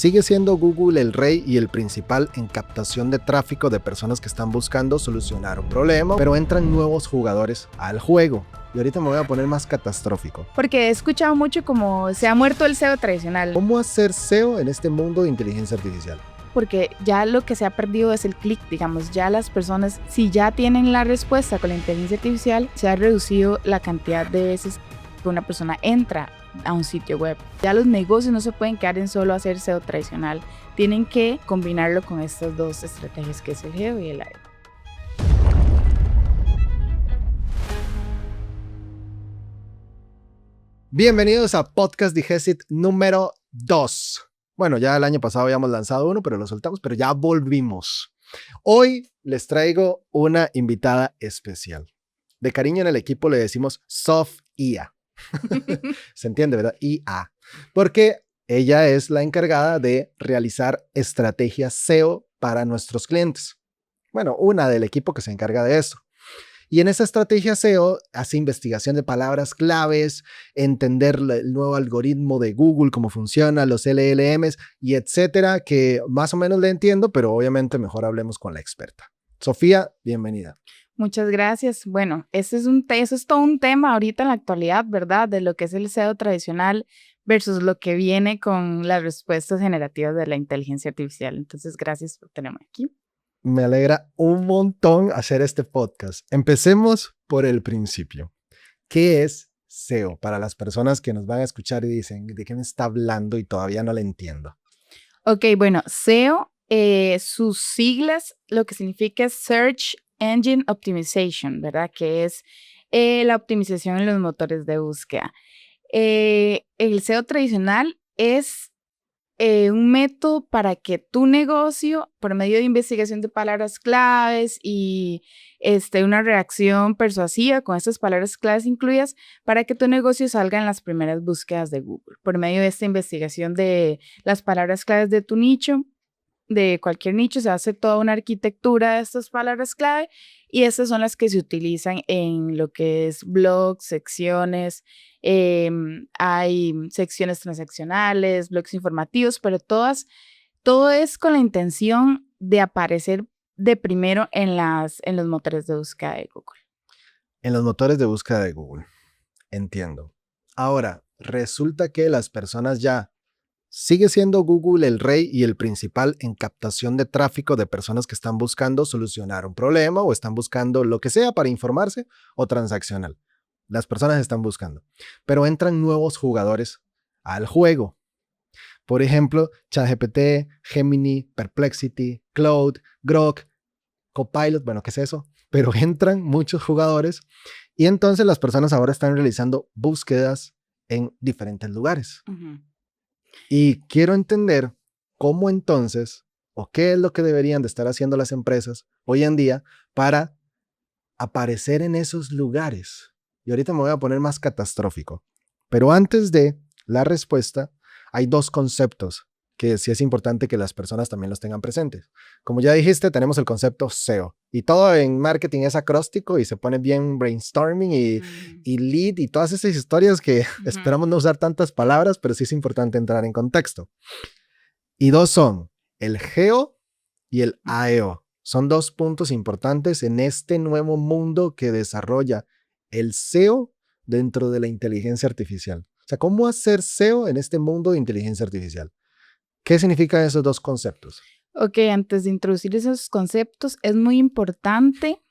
Sigue siendo Google el rey y el principal en captación de tráfico de personas que están buscando solucionar un problema, pero entran nuevos jugadores al juego. Y ahorita me voy a poner más catastrófico. Porque he escuchado mucho como se ha muerto el SEO tradicional. ¿Cómo hacer SEO en este mundo de inteligencia artificial? Porque ya lo que se ha perdido es el clic, digamos, ya las personas, si ya tienen la respuesta con la inteligencia artificial, se ha reducido la cantidad de veces que una persona entra a un sitio web. Ya los negocios no se pueden quedar en solo hacer SEO tradicional, tienen que combinarlo con estas dos estrategias que es el GEO y el AEO. Bienvenidos a Podcast Digesit número 2. Bueno, ya el año pasado habíamos lanzado uno, pero lo soltamos, pero ya volvimos. Hoy les traigo una invitada especial. De cariño en el equipo le decimos Sof IA. ¿Se entiende, verdad? IA. Porque ella es la encargada de realizar estrategias SEO para nuestros clientes. Bueno, una del equipo que se encarga de eso. Y en esa estrategia SEO hace investigación de palabras claves, entender el nuevo algoritmo de Google, cómo funciona, los LLMs y etcétera, que más o menos le entiendo, pero obviamente mejor hablemos con la experta. Sofía, bienvenida. Muchas gracias. Bueno, eso es todo un tema ahorita en la actualidad, ¿verdad? De lo que es el SEO tradicional versus lo que viene con las respuestas generativas de la inteligencia artificial. Entonces, gracias por tenerme aquí. Me alegra un montón hacer este podcast. Empecemos por el principio. ¿Qué es SEO? Para las personas que nos van a escuchar y dicen, ¿de qué me está hablando? Y todavía no le entiendo. Ok, bueno, SEO, sus siglas, lo que significa es Search Engine Optimization, ¿verdad? Que es la optimización en los motores de búsqueda. El SEO tradicional es un método para que tu negocio, por medio de investigación de palabras claves y una reacción persuasiva con estas palabras claves incluidas, para que tu negocio salga en las primeras búsquedas de Google. Por medio de esta investigación de las palabras claves de tu nicho, de cualquier nicho, se hace toda una arquitectura de estas palabras clave y estas son las que se utilizan en lo que es blogs, secciones, hay secciones transaccionales, blogs informativos, pero todo es con la intención de aparecer de primero en los motores de búsqueda de Google. En los motores de búsqueda de Google. Entiendo. Ahora, resulta que las personas ya sigue siendo Google el rey y el principal en captación de tráfico de personas que están buscando solucionar un problema o están buscando lo que sea para informarse o transaccional. Las personas están buscando, pero entran nuevos jugadores al juego. Por ejemplo, ChatGPT, Gemini, Perplexity, Claude, Grok, Copilot, bueno, ¿qué es eso? Pero entran muchos jugadores y entonces las personas ahora están realizando búsquedas en diferentes lugares. Uh-huh. Y quiero entender cómo entonces, o qué es lo que deberían de estar haciendo las empresas hoy en día para aparecer en esos lugares. Y ahorita me voy a poner más catastrófico. Pero antes de la respuesta, hay dos conceptos que sí es importante que las personas también los tengan presentes. Como ya dijiste, tenemos el concepto SEO. Y todo en marketing es acróstico y se pone bien brainstorming y lead y todas esas historias que esperamos no usar tantas palabras, pero sí es importante entrar en contexto. Y dos son el GEO y el AEO. Son dos puntos importantes en este nuevo mundo que desarrolla el SEO dentro de la inteligencia artificial. O sea, ¿cómo hacer SEO en este mundo de inteligencia artificial? ¿Qué significan esos dos conceptos? Ok, antes de introducir esos conceptos, es muy importante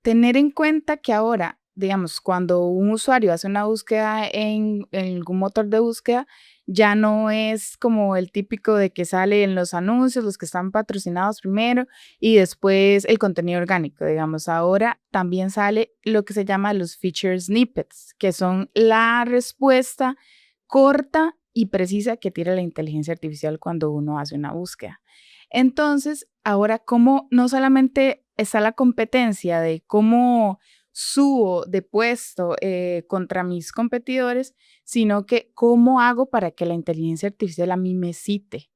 tener en cuenta que ahora, digamos, cuando un usuario hace una búsqueda en algún motor de búsqueda, ya no es como el típico de que sale en los anuncios, los que están patrocinados primero y después el contenido orgánico, digamos. Ahora también sale lo que se llama los feature snippets, que son la respuesta corta y precisa que tira la inteligencia artificial cuando uno hace una búsqueda. Entonces, ahora, como no solamente está la competencia de cómo subo de puesto contra mis competidores, sino que cómo hago para que la inteligencia artificial a mí me cite.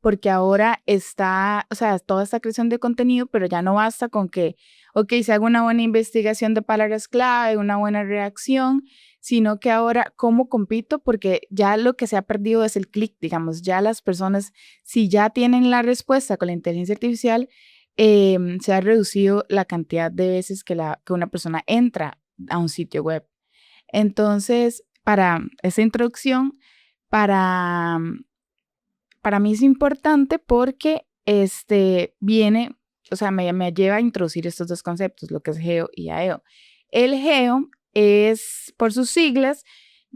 Porque ahora está, o sea, toda esta creación de contenido, pero ya no basta con que, ok, se haga una buena investigación de palabras clave, una buena reacción, sino que ahora cómo compito, porque ya lo que se ha perdido es el clic, digamos, ya las personas, si ya tienen la respuesta con la inteligencia artificial, se ha reducido la cantidad de veces que una persona entra a un sitio web. Entonces, para esa introducción, para, para mí es importante porque viene, o sea, me lleva a introducir estos dos conceptos, lo que es GEO y AEO. El GEO es, por sus siglas,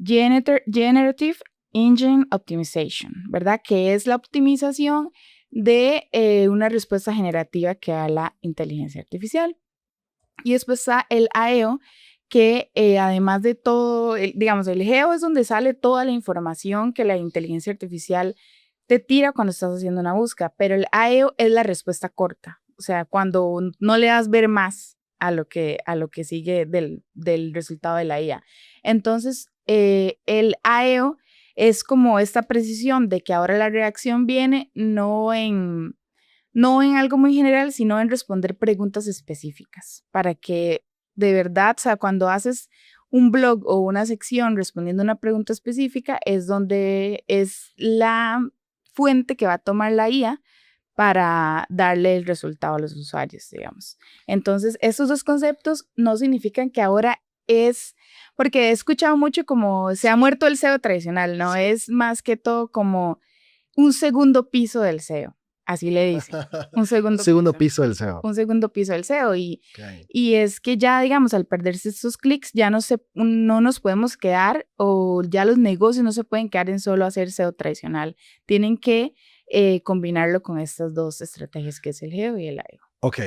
Generative Engine Optimization, ¿verdad? Que es la optimización de una respuesta generativa que da la inteligencia artificial. Y después está el AEO, que además de todo, digamos, el GEO es donde sale toda la información que la inteligencia artificial te tira cuando estás haciendo una búsqueda, pero el AEO es la respuesta corta, o sea, cuando no le das ver más a lo que sigue del resultado de la IA. Entonces, el AEO es como esta precisión de que ahora la reacción viene no en algo muy general, sino en responder preguntas específicas para que de verdad, o sea, cuando haces un blog o una sección respondiendo a una pregunta específica, es donde es la fuente que va a tomar la IA para darle el resultado a los usuarios, digamos. Entonces, estos dos conceptos no significan que ahora es, porque he escuchado mucho como se ha muerto el SEO tradicional, ¿no? Es más que todo como un segundo piso del SEO, así le dicen, un segundo Segundo piso. piso del SEO. Un segundo piso del SEO Okay. y es que ya, digamos, al perderse estos clics, ya no nos podemos quedar o ya los negocios no se pueden quedar en solo hacer SEO tradicional. Tienen que combinarlo con estas dos estrategias que es el GEO y el AEO. Ok.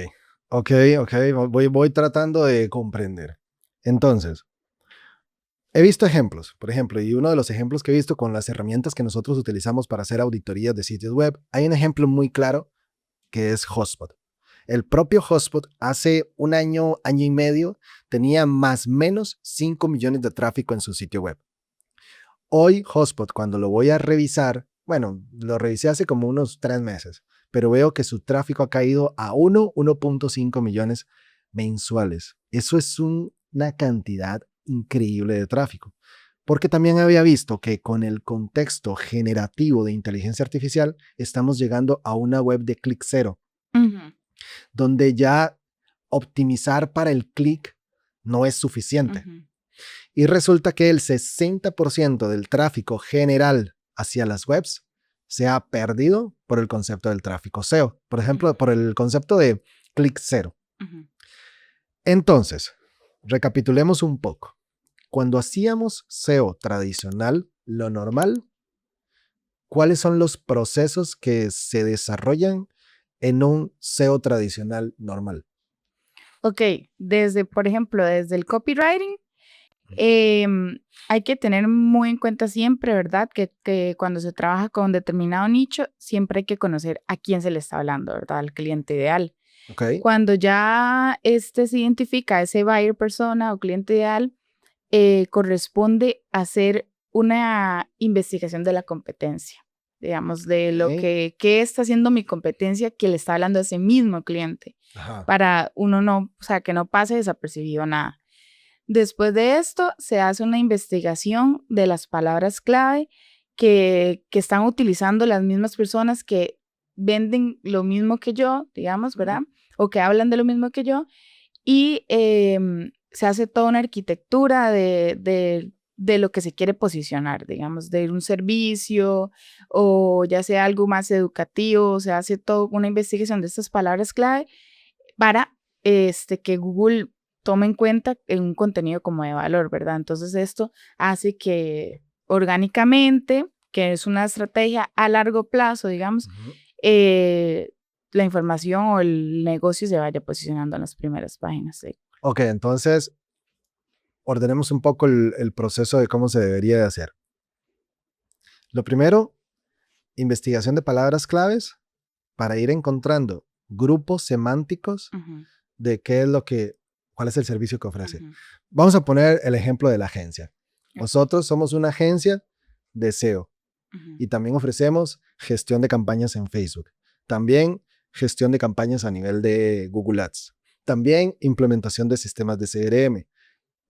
Voy tratando de comprender. Entonces, he visto ejemplos, por ejemplo, y uno de los ejemplos que he visto con las herramientas que nosotros utilizamos para hacer auditorías de sitios web, hay un ejemplo muy claro que es Hotspot. El propio Hotspot hace un año, año y medio, tenía más o menos 5 millones de tráfico en su sitio web. Hoy Hotspot, cuando lo voy a revisar, bueno, lo revisé hace como unos 3 meses, pero veo que su tráfico ha caído a 1.5 millones mensuales. Eso es una cantidad increíble de tráfico. Porque también había visto que con el contexto generativo de inteligencia artificial estamos llegando a una web de clic cero, donde ya optimizar para el clic no es suficiente. Y resulta que el 60% del tráfico general hacia las webs se ha perdido por el concepto del tráfico SEO. Por ejemplo, por el concepto de clic cero. Entonces, recapitulemos un poco. Cuando hacíamos SEO tradicional, lo normal, ¿cuáles son los procesos que se desarrollan en un SEO tradicional normal? Ok, por ejemplo, desde el copywriting, hay que tener muy en cuenta siempre, ¿verdad? Que cuando se trabaja con determinado nicho, siempre hay que conocer a quién se le está hablando, ¿verdad? Al cliente ideal. Okay. Cuando ya se identifica ese buyer persona o cliente ideal, corresponde hacer una investigación de la competencia, digamos, de lo qué está haciendo mi competencia que le está hablando a ese mismo cliente, para uno no, o sea, que no pase desapercibido nada. Después de esto, se hace una investigación de las palabras clave que están utilizando las mismas personas que venden lo mismo que yo, digamos, ¿verdad? O que hablan de lo mismo que yo. Y se hace toda una arquitectura de lo que se quiere posicionar, digamos, de un servicio o ya sea algo más educativo. Se hace toda una investigación de estas palabras clave para que Google tome en cuenta en un contenido como de valor, ¿verdad? Entonces esto hace que orgánicamente, que es una estrategia a largo plazo, digamos, la información o el negocio se vaya posicionando en las primeras páginas. Sí. Ok, entonces ordenemos un poco el proceso de cómo se debería de hacer. Lo primero, investigación de palabras claves para ir encontrando grupos semánticos de cuál es el servicio que ofrece. Vamos a poner el ejemplo de la agencia. Nosotros somos una agencia de SEO y también ofrecemos gestión de campañas en Facebook. También gestión de campañas a nivel de Google Ads. También implementación de sistemas de CRM.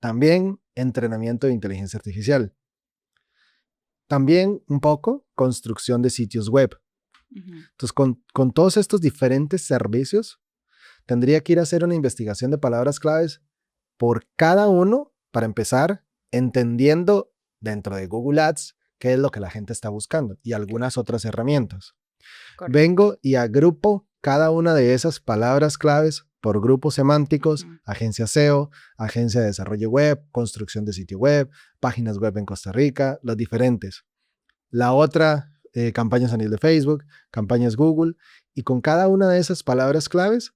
También entrenamiento de inteligencia artificial. También un poco construcción de sitios web. Entonces, con todos estos diferentes servicios, tendría que ir a hacer una investigación de palabras claves por cada uno para empezar entendiendo dentro de Google Ads qué es lo que la gente está buscando y algunas otras herramientas. Correcto. Vengo y agrupo cada una de esas palabras claves por grupos semánticos, agencia SEO, agencia de desarrollo web, construcción de sitio web, páginas web en Costa Rica, las diferentes. La otra, campañas a nivel de Facebook, campañas Google, y con cada una de esas palabras claves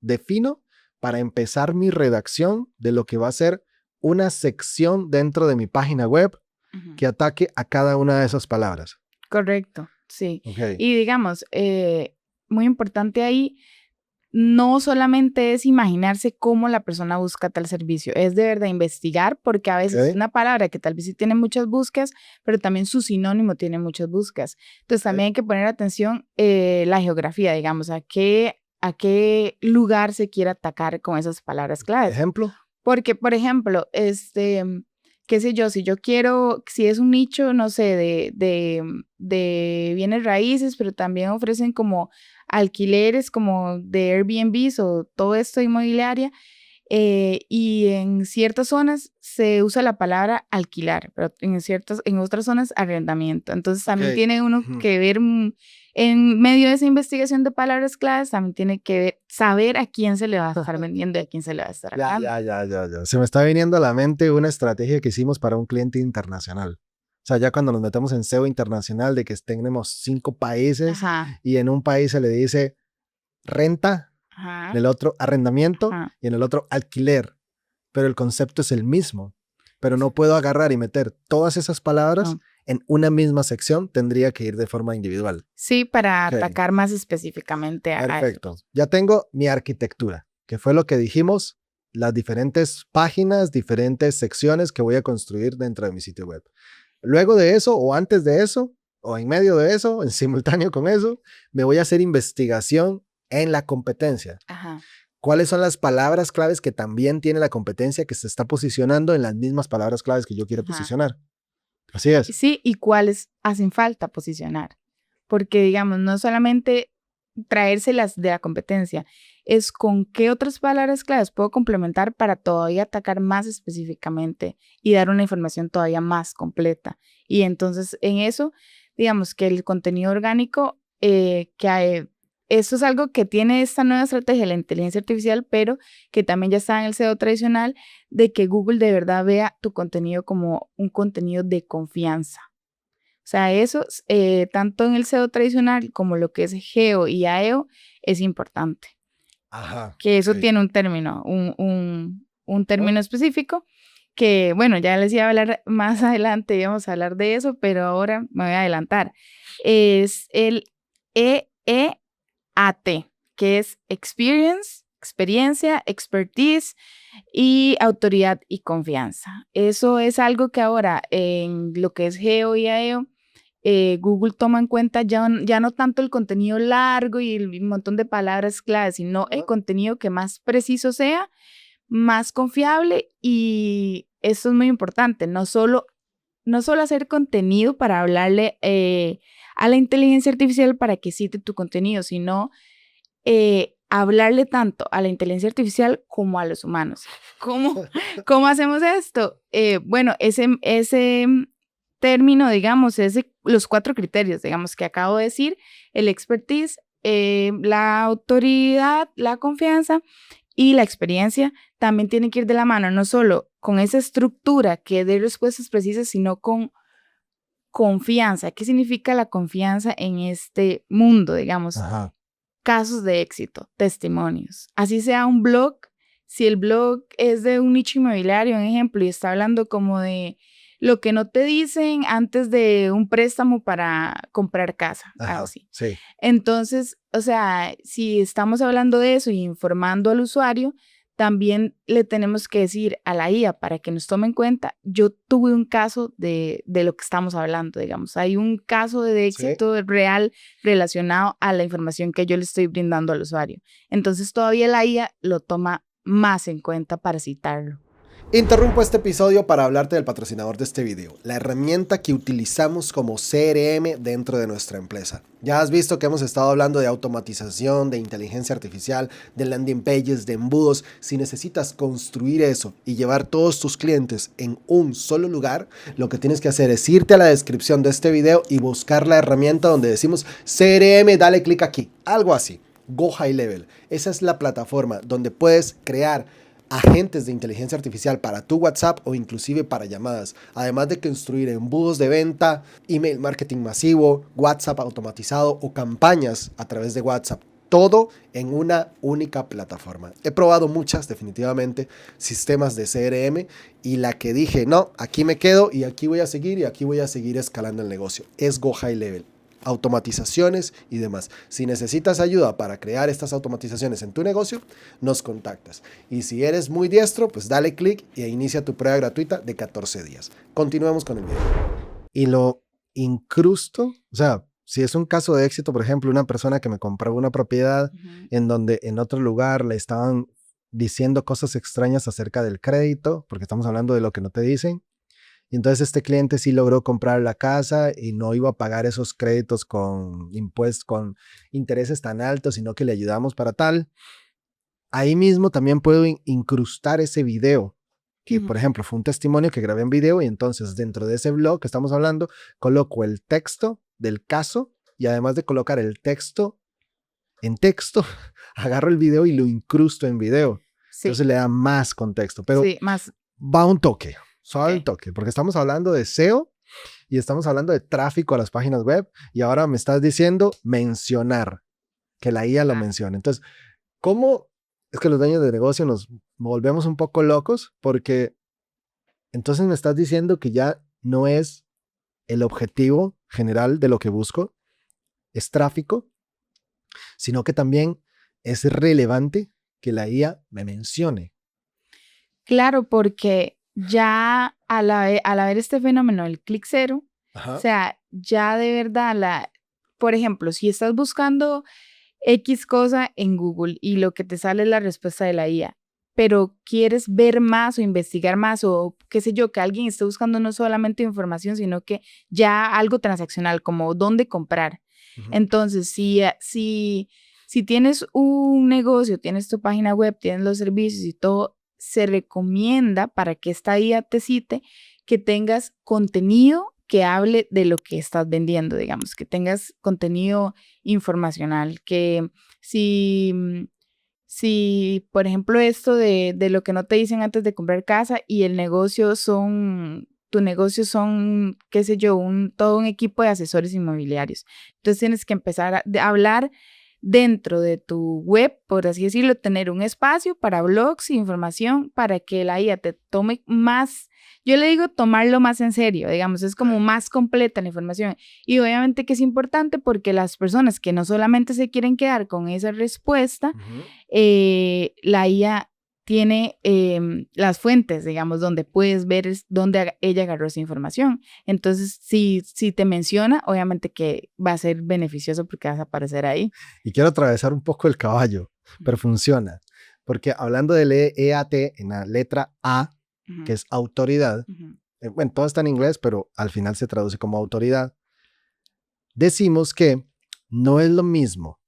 defino para empezar mi redacción de lo que va a ser una sección dentro de mi página web que ataque a cada una de esas palabras. Correcto, sí. Okay. Y digamos, muy importante ahí, no solamente es imaginarse cómo la persona busca tal servicio, es de verdad investigar, porque a veces es una palabra que tal vez sí tiene muchas búsquedas, pero también su sinónimo tiene muchas búsquedas. Entonces también hay que poner atención la geografía, digamos, a qué lugar se quiere atacar con esas palabras claves. ¿Ejemplo? Porque, por ejemplo, qué sé yo, si es un nicho, no sé, de bienes raíces, pero también ofrecen como alquileres como de Airbnb o todo esto inmobiliaria, y en ciertas zonas se usa la palabra alquilar, pero en otras zonas arrendamiento. Entonces también tiene uno que ver en medio de esa investigación de palabras claves, también tiene que saber a quién se le va a estar vendiendo y a quién se le va a estar hablando. Ya. Se me está viniendo a la mente una estrategia que hicimos para un cliente internacional. O sea, ya cuando nos metemos en SEO internacional de que tenemos 5 países y en un país se le dice renta, en el otro arrendamiento y en el otro alquiler, pero el concepto es el mismo. Pero no puedo agarrar y meter todas esas palabras en una misma sección, tendría que ir de forma individual. Sí, para atacar más específicamente a Perfecto. Ya tengo mi arquitectura, que fue lo que dijimos, las diferentes páginas, diferentes secciones que voy a construir dentro de mi sitio web. Luego de eso, o antes de eso, o en medio de eso, en simultáneo con eso, me voy a hacer investigación en la competencia. ¿Cuáles son las palabras claves que también tiene la competencia que se está posicionando en las mismas palabras claves que yo quiero posicionar? Así es. Sí, y cuáles hacen falta posicionar. Porque, digamos, no solamente traérselas de la competencia, es con qué otras palabras claves puedo complementar para todavía atacar más específicamente y dar una información todavía más completa. Y entonces, en eso, digamos que el contenido orgánico, eso es algo que tiene esta nueva estrategia de la inteligencia artificial, pero que también ya está en el SEO tradicional, de que Google de verdad vea tu contenido como un contenido de confianza. O sea, eso, tanto en el SEO tradicional como lo que es GEO y AEO, es importante. Que eso tiene un término, un término específico, que bueno, ya les iba a hablar más adelante, íbamos a hablar de eso, pero ahora me voy a adelantar. Es el EEAT, que es experiencia, expertise y autoridad y confianza. Eso es algo que ahora en lo que es GEO y AEO, Google toma en cuenta ya no tanto el contenido largo y el montón de palabras claves, sino el contenido que más preciso sea, más confiable, y eso es muy importante, no solo hacer contenido para hablarle a la inteligencia artificial para que cite tu contenido, sino hablarle tanto a la inteligencia artificial como a los humanos. ¿Cómo hacemos esto? Bueno, ese término, digamos, es los 4 criterios, digamos, que acabo de decir: el expertise, la autoridad, la confianza y la experiencia. También tienen que ir de la mano, no solo con esa estructura que dé respuestas precisas, sino con confianza. ¿Qué significa la confianza en este mundo, digamos? Casos de éxito, testimonios. Así sea un blog, si el blog es de un nicho inmobiliario, un ejemplo, y está hablando como de lo que no te dicen antes de un préstamo para comprar casa, algo así. Sí. Entonces, o sea, si estamos hablando de eso y informando al usuario, también le tenemos que decir a la IA para que nos tome en cuenta: yo tuve un caso de lo que estamos hablando, digamos. Hay un caso de éxito real relacionado a la información que yo le estoy brindando al usuario. Entonces, todavía la IA lo toma más en cuenta para citarlo. Interrumpo este episodio para hablarte del patrocinador de este video, la herramienta que utilizamos como CRM dentro de nuestra empresa. Ya has visto que hemos estado hablando de automatización, de inteligencia artificial, de landing pages, de embudos. Si necesitas construir eso y llevar todos tus clientes en un solo lugar, lo que tienes que hacer es irte a la descripción de este video y buscar la herramienta donde decimos CRM, dale clic aquí, algo así. Go High Level. Esa es la plataforma donde puedes crear agentes de inteligencia artificial para tu WhatsApp o inclusive para llamadas, además de construir embudos de venta, email marketing masivo, WhatsApp automatizado o campañas a través de WhatsApp. Todo en una única plataforma. He probado muchas, definitivamente, sistemas de CRM y la que dije, no, aquí me quedo y aquí voy a seguir y aquí voy a seguir escalando el negocio. Es Go High Level. Automatizaciones y demás. Si necesitas ayuda para crear estas automatizaciones en tu negocio, nos contactas. Y si eres muy diestro, pues dale clic e inicia tu prueba gratuita de 14 días. Continuemos con el video. Y lo incrusto, o sea, si es un caso de éxito, por ejemplo, una persona que me compró una propiedad en donde en otro lugar le estaban diciendo cosas extrañas acerca del crédito, porque estamos hablando de lo que no te dicen. Y entonces este cliente sí logró comprar la casa y no iba a pagar esos créditos con impuestos, con intereses tan altos, sino que le ayudamos para tal. Ahí mismo también puedo incrustar ese video, que por ejemplo fue un testimonio que grabé en video y entonces dentro de ese blog que estamos hablando, coloco el texto del caso y además de colocar el texto en texto, agarro el video y lo incrusto en video. Sí. Entonces le da más contexto, pero sí, más. Va un toque. Suave el toque, porque estamos hablando de SEO y estamos hablando de tráfico a las páginas web y ahora me estás diciendo mencionar, que la IA lo mencione. Entonces, ¿cómo es que los dueños de negocio nos volvemos un poco locos? Porque entonces me estás diciendo que ya no es el objetivo general de lo que busco, es tráfico, sino que también es relevante que la IA me mencione. Claro, porque ya al haber este fenómeno del clic cero, o sea, ya de verdad, por ejemplo, si estás buscando X cosa en Google y lo que te sale es la respuesta de la IA, pero quieres ver más o investigar más o qué sé yo, que alguien esté buscando no solamente información, sino que ya algo transaccional, como dónde comprar. Entonces, si tienes un negocio, tienes tu página web, tienes los servicios y todo, se recomienda para que esta IA te cite que tengas contenido que hable de lo que estás vendiendo, digamos, que tengas contenido informacional, que si por ejemplo, esto de lo que no te dicen antes de comprar casa y tu negocio son, qué sé yo, todo un equipo de asesores inmobiliarios. Entonces tienes que empezar a hablar dentro de tu web, por así decirlo, tener un espacio para blogs e información para que la IA te tome más, yo le digo tomarlo más en serio, digamos, es como más completa la información. Y obviamente que es importante porque las personas que no solamente se quieren quedar con esa respuesta, la IA tiene las fuentes, digamos, donde puedes ver dónde ella agarró esa información. Entonces, si te menciona, obviamente que va a ser beneficioso porque vas a aparecer ahí. Y quiero atravesar un poco el caballo, pero funciona. Porque hablando del EAT en la letra A, que es autoridad, bueno, todo está en inglés, pero al final se traduce como autoridad. Decimos que no es lo mismo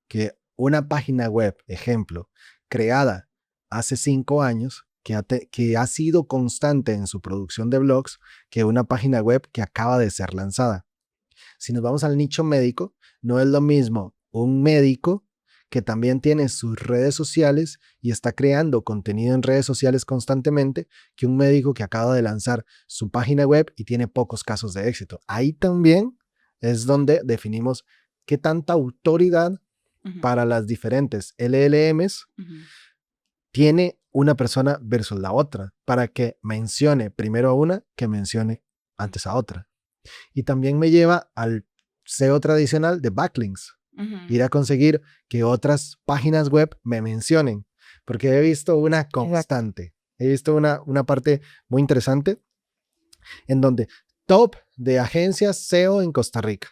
que una página web, ejemplo, creada hace 5 años, que ha sido constante en su producción de blogs, que una página web que acaba de ser lanzada. Si nos vamos al nicho médico, no es lo mismo un médico que también tiene sus redes sociales y está creando contenido en redes sociales constantemente, que un médico que acaba de lanzar su página web y tiene pocos casos de éxito. Ahí también es donde definimos qué tanta autoridad para las diferentes LLMs tiene una persona versus la otra, para que mencione primero a una que mencione antes a otra. Y también me lleva al SEO tradicional de backlinks. Ir a conseguir que otras páginas web me mencionen, porque he visto una constante. He visto una parte muy interesante en donde top de agencias SEO en Costa Rica.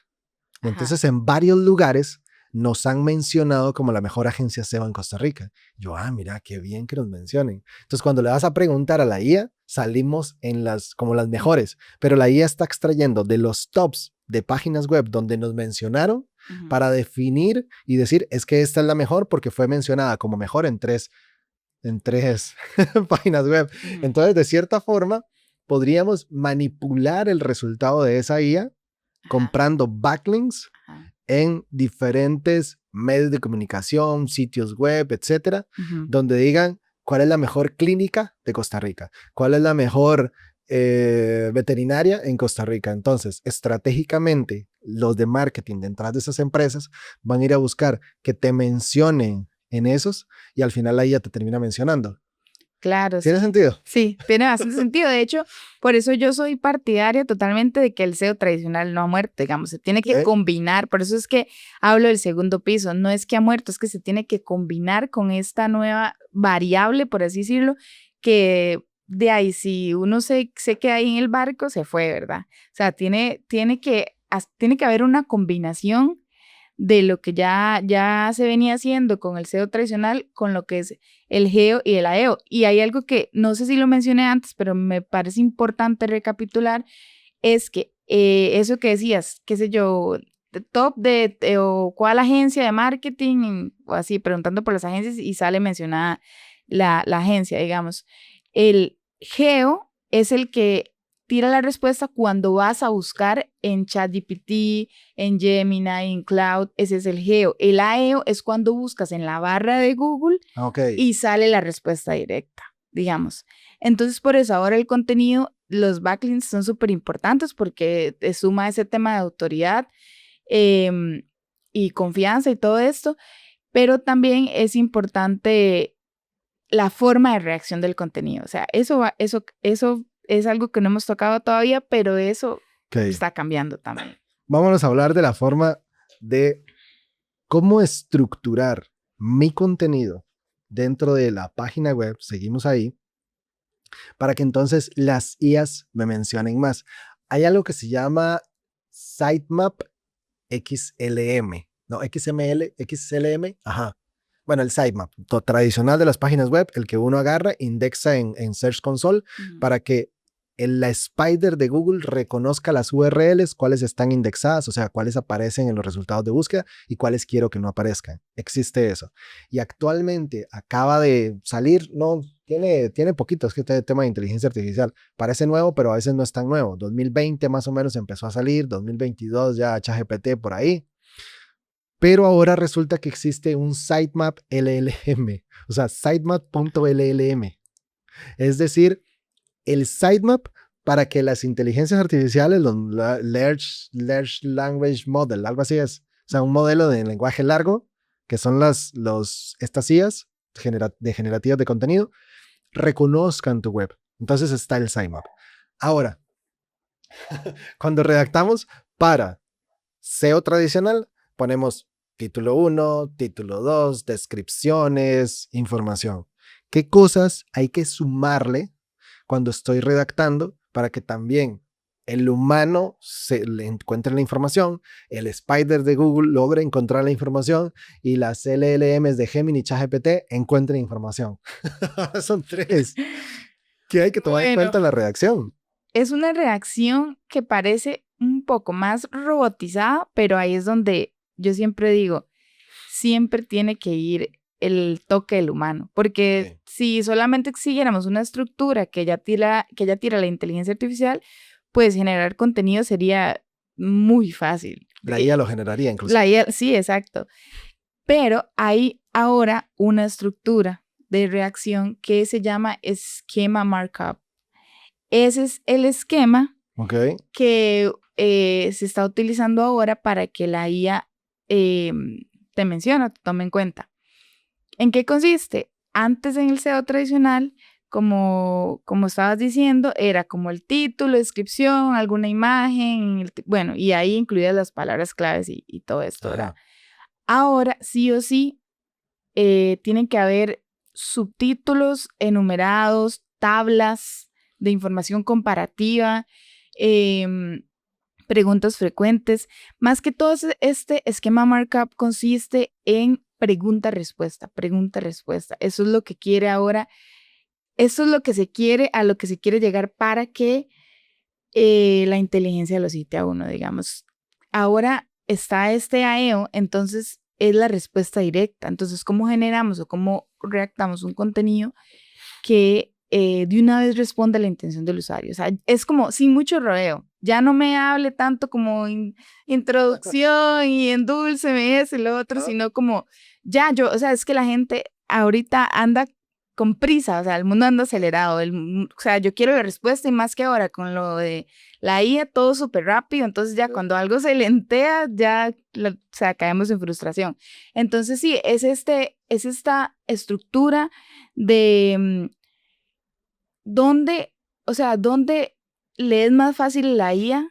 Entonces, en varios lugares nos han mencionado como la mejor agencia SEO en Costa Rica. Yo, mira, qué bien que nos mencionen. Entonces, cuando le vas a preguntar a la IA, salimos como las mejores, pero la IA está extrayendo de los tops de páginas web donde nos mencionaron para definir y decir, es que esta es la mejor porque fue mencionada como mejor en tres páginas web. Entonces, de cierta forma, podríamos manipular el resultado de esa IA comprando backlinks en diferentes medios de comunicación, sitios web, etcétera, donde digan cuál es la mejor clínica de Costa Rica, cuál es la mejor veterinaria en Costa Rica. Entonces, estratégicamente, los de marketing detrás de esas empresas van a ir a buscar que te mencionen en esos y al final ahí ya te termina mencionando. Claro. ¿Tiene sentido? Sí, tiene bastante sentido. De hecho, por eso yo soy partidaria totalmente de que el SEO tradicional no ha muerto, digamos, se tiene que combinar. Por eso es que hablo del segundo piso. No es que ha muerto, es que se tiene que combinar con esta nueva variable, por así decirlo, que de ahí, si uno se queda ahí en el barco, se fue, ¿verdad? O sea, tiene que haber una combinación de lo que ya se venía haciendo con el SEO tradicional, con lo que es el GEO y el AEO. Y hay algo que no sé si lo mencioné antes, pero me parece importante recapitular, es que eso que decías, qué sé yo, top o cuál agencia de marketing, o así, preguntando por las agencias y sale mencionada la agencia, digamos. El GEO es el que tira la respuesta cuando vas a buscar en ChatGPT, en Gemini, en Cloud, ese es el GEO. El AEO es cuando buscas en la barra de Google y sale la respuesta directa, digamos. Entonces, por eso ahora el contenido, los backlinks son súper importantes porque te suma ese tema de autoridad y confianza y todo esto, pero también es importante la forma de reacción del contenido. O sea, eso es algo que no hemos tocado todavía, pero eso está cambiando también. Vámonos a hablar de la forma de cómo estructurar mi contenido dentro de la página web, seguimos ahí, para que entonces las IAs me mencionen más. Hay algo que se llama Sitemap XLM, no, XML, XLM, Bueno, el sitemap tradicional de las páginas web, el que uno agarra, indexa en Search Console para que la Spider de Google reconozca las URLs, cuáles están indexadas, o sea, cuáles aparecen en los resultados de búsqueda y cuáles quiero que no aparezcan. Existe eso. Y actualmente acaba de salir, no, tiene poquito, es que este tema de inteligencia artificial parece nuevo, pero a veces no es tan nuevo. 2020 más o menos empezó a salir, 2022 ya ChatGPT por ahí. Pero ahora resulta que existe un sitemap LLM, o sea, sitemap.llm. Es decir, el sitemap para que las inteligencias artificiales, los large language model, algo así es, o sea, un modelo de lenguaje largo, que son estas IAs generativas de contenido, reconozcan tu web. Entonces está el sitemap. Ahora, cuando redactamos para SEO tradicional, ponemos título 1, título 2, descripciones, información. ¿Qué cosas hay que sumarle cuando estoy redactando para que también el humano le encuentre la información, el Spider de Google logre encontrar la información y las LLMs de Gemini y ChatGPT encuentren información? Son 3 que hay que tomar en cuenta en la redacción. Es una redacción que parece un poco más robotizada, pero ahí es donde yo siempre digo, siempre tiene que ir el toque del humano, porque si solamente siguiéramos una estructura que ya tira la inteligencia artificial, pues generar contenido sería muy fácil. La IA lo generaría incluso. La IA, sí, exacto. Pero hay ahora una estructura de reacción que se llama esquema markup. Ese es el esquema que se está utilizando ahora para que la IA te menciona, te tome en cuenta. ¿En qué consiste? Antes en el SEO tradicional, como estabas diciendo, era como el título, descripción, alguna imagen, bueno, y ahí incluidas las palabras claves y todo esto, ¿verdad? Ahora, sí o sí, tienen que haber subtítulos enumerados, tablas de información comparativa, preguntas frecuentes. Más que todo, este esquema markup consiste en pregunta-respuesta, pregunta-respuesta. Eso es lo que quiere ahora, eso es lo que se quiere, a lo que se quiere llegar para que la inteligencia lo cite a uno, digamos. Ahora está este AEO, entonces es la respuesta directa. Entonces, ¿cómo generamos o cómo redactamos un contenido que de una vez responde a la intención del usuario? O sea, es como sin mucho rodeo. Ya no me hable tanto como introducción y endúlceme eso y lo otro, sino como ya yo, o sea, es que la gente ahorita anda con prisa, o sea, el mundo anda acelerado, o sea, yo quiero la respuesta y más que ahora con lo de la IA, todo súper rápido, entonces ya cuando algo se lentea, ya, o sea, caemos en frustración. Entonces sí, es esta estructura de dónde, o sea, dónde le es más fácil la IA,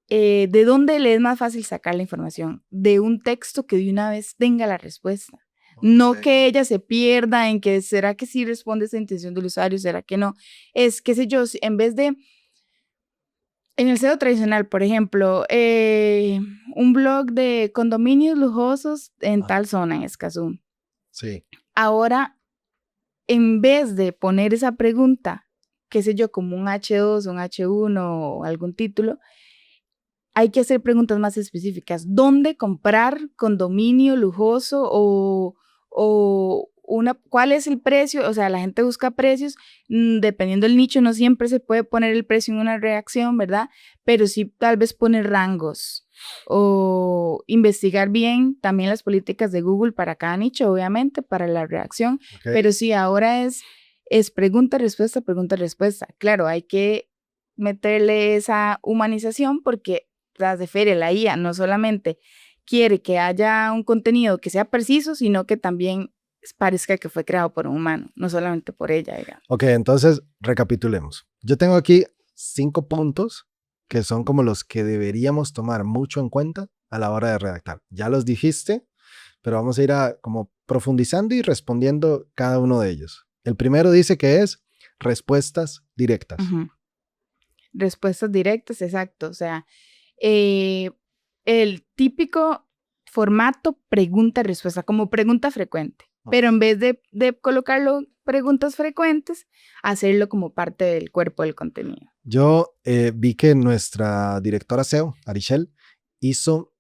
de dónde le es más fácil sacar la información, de un texto que de una vez tenga la respuesta. No que ella se pierda en que será que sí responde esa intención del usuario, será que no. Es, qué sé yo, en vez de, en el SEO tradicional, por ejemplo, un blog de condominios lujosos en tal zona, en Escazú. Sí. Ahora, en vez de poner esa pregunta, qué sé yo, como un H2, un H1 o algún título, hay que hacer preguntas más específicas. ¿Dónde comprar condominio lujoso o cuál es el precio? O sea, la gente busca precios, dependiendo del nicho, no siempre se puede poner el precio en una reacción, ¿verdad? Pero sí tal vez poner rangos o investigar bien también las políticas de Google para cada nicho, obviamente, para la reacción. Okay. Pero sí, ahora es pregunta-respuesta, pregunta-respuesta. Claro, hay que meterle esa humanización porque las de feria, la IA, no solamente quiere que haya un contenido que sea preciso, sino que también parezca que fue creado por un humano, no solamente por ella, digamos. Ok, entonces recapitulemos. Yo tengo aquí 5 puntos que son como los que deberíamos tomar mucho en cuenta a la hora de redactar. Ya los dijiste, pero vamos a ir como profundizando y respondiendo cada uno de ellos. El primero dice que es respuestas directas. Uh-huh. Respuestas directas, exacto. O sea, el típico formato pregunta-respuesta, como pregunta frecuente. Pero en vez de colocarlo preguntas frecuentes, hacerlo como parte del cuerpo del contenido. Yo vi que nuestra directora SEO, Arichel, hizo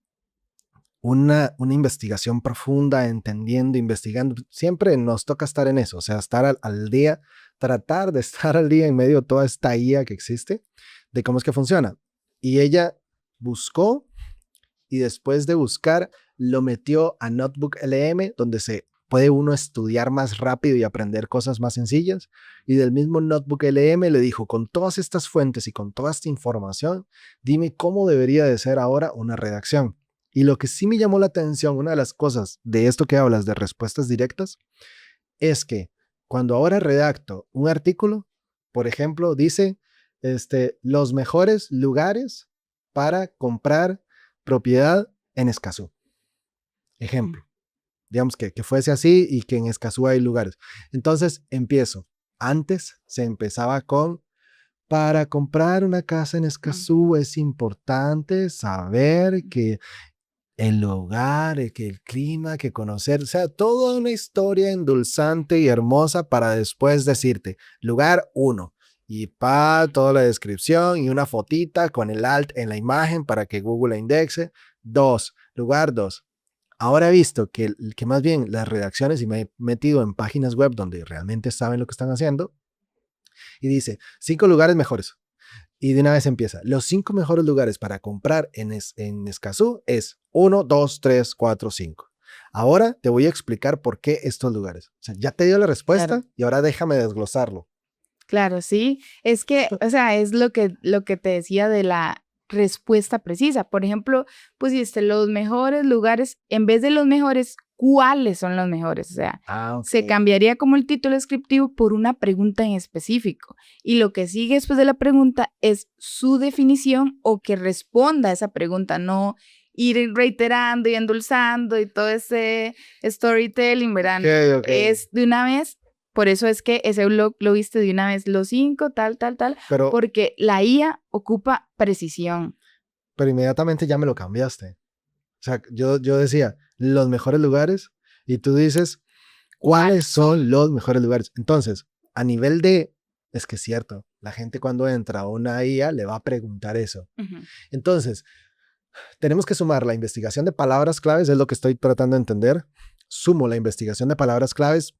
una investigación profunda, entendiendo, investigando. Siempre nos toca estar en eso, o sea, estar al día, tratar de estar al día en medio de toda esta IA que existe, de cómo es que funciona. Y ella buscó y después de buscar lo metió a Notebook LM, donde se puede uno estudiar más rápido y aprender cosas más sencillas. Y del mismo Notebook LM le dijo, con todas estas fuentes y con toda esta información, dime cómo debería de ser ahora una redacción. Y lo que sí me llamó la atención, una de las cosas de esto que hablas de respuestas directas, es que cuando ahora redacto un artículo, por ejemplo, dice los mejores lugares para comprar propiedad en Escazú. Ejemplo. Digamos que fuese así y que en Escazú hay lugares. Entonces empiezo. Antes se empezaba con, para comprar una casa en Escazú es importante saber que el lugar, que el clima, que conocer, o sea, toda una historia endulzante y hermosa para después decirte, lugar 1, y toda la descripción y una fotita con el alt en la imagen para que Google la indexe. 2, lugar 2. Ahora he visto que más bien las redacciones, y me he metido en páginas web donde realmente saben lo que están haciendo, y dice, 5 lugares mejores. Y de una vez empieza. Los 5 mejores lugares para comprar en Escazú es 1, 2, 3, 4, 5. Ahora te voy a explicar por qué estos lugares. O sea, ya te dio la respuesta, claro, y ahora déjame desglosarlo. Claro, sí. Es que, o sea, es lo que te decía de la respuesta precisa. Por ejemplo, pusiste los mejores lugares, en vez de los mejores, ¿cuáles son los mejores? O sea, okay, se cambiaría como el título descriptivo por una pregunta en específico. Y lo que sigue después de la pregunta es su definición o que responda a esa pregunta, no ir reiterando y endulzando y todo ese storytelling, ¿verdad? Okay. Es de una vez. Por eso es que ese blog lo viste de una vez, los 5, tal, pero, porque la IA ocupa precisión. pero inmediatamente ya me lo cambiaste. O sea, yo decía, los mejores lugares, y tú dices, ¿cuáles son los mejores lugares? Entonces, a nivel de, es que es cierto, la gente cuando entra a una IA le va a preguntar eso. Ujú. Entonces, tenemos que sumar la investigación de palabras claves, es lo que estoy tratando de entender. Sumo la investigación de palabras claves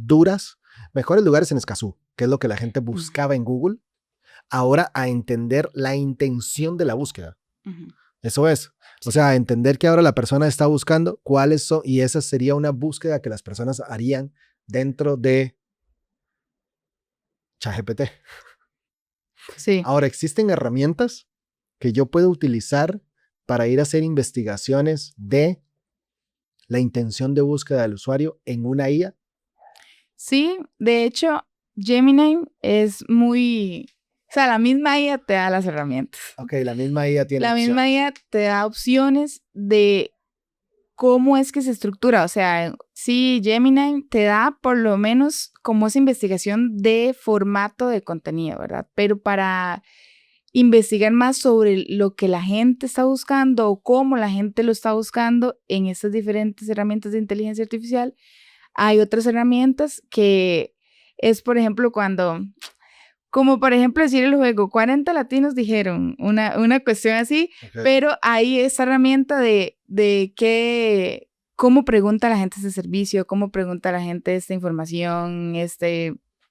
duras, mejores lugares en Escazú, que es lo que la gente buscaba en Google, ahora a entender la intención de la búsqueda. Ujú. Eso es. O sea, entender que ahora la persona está buscando cuáles son, y esa sería una búsqueda que las personas harían dentro de ChatGPT. Sí. Ahora, existen herramientas que yo puedo utilizar para ir a hacer investigaciones de la intención de búsqueda del usuario en una IA. Sí, de hecho, Gemini es muy, o sea, la misma IA te da las herramientas. Ok, la misma IA tiene La misma IA te da opciones de cómo es que se estructura. O sea, sí, Gemini te da por lo menos como esa investigación de formato de contenido, ¿verdad? Pero para investigar más sobre lo que la gente está buscando o cómo la gente lo está buscando en estas diferentes herramientas de inteligencia artificial, hay otras herramientas que es, por ejemplo, como por ejemplo decir el juego, 40 latinos dijeron, una cuestión así, Okay. pero hay esa herramienta de cómo pregunta la gente ese servicio, cómo pregunta la gente esta información,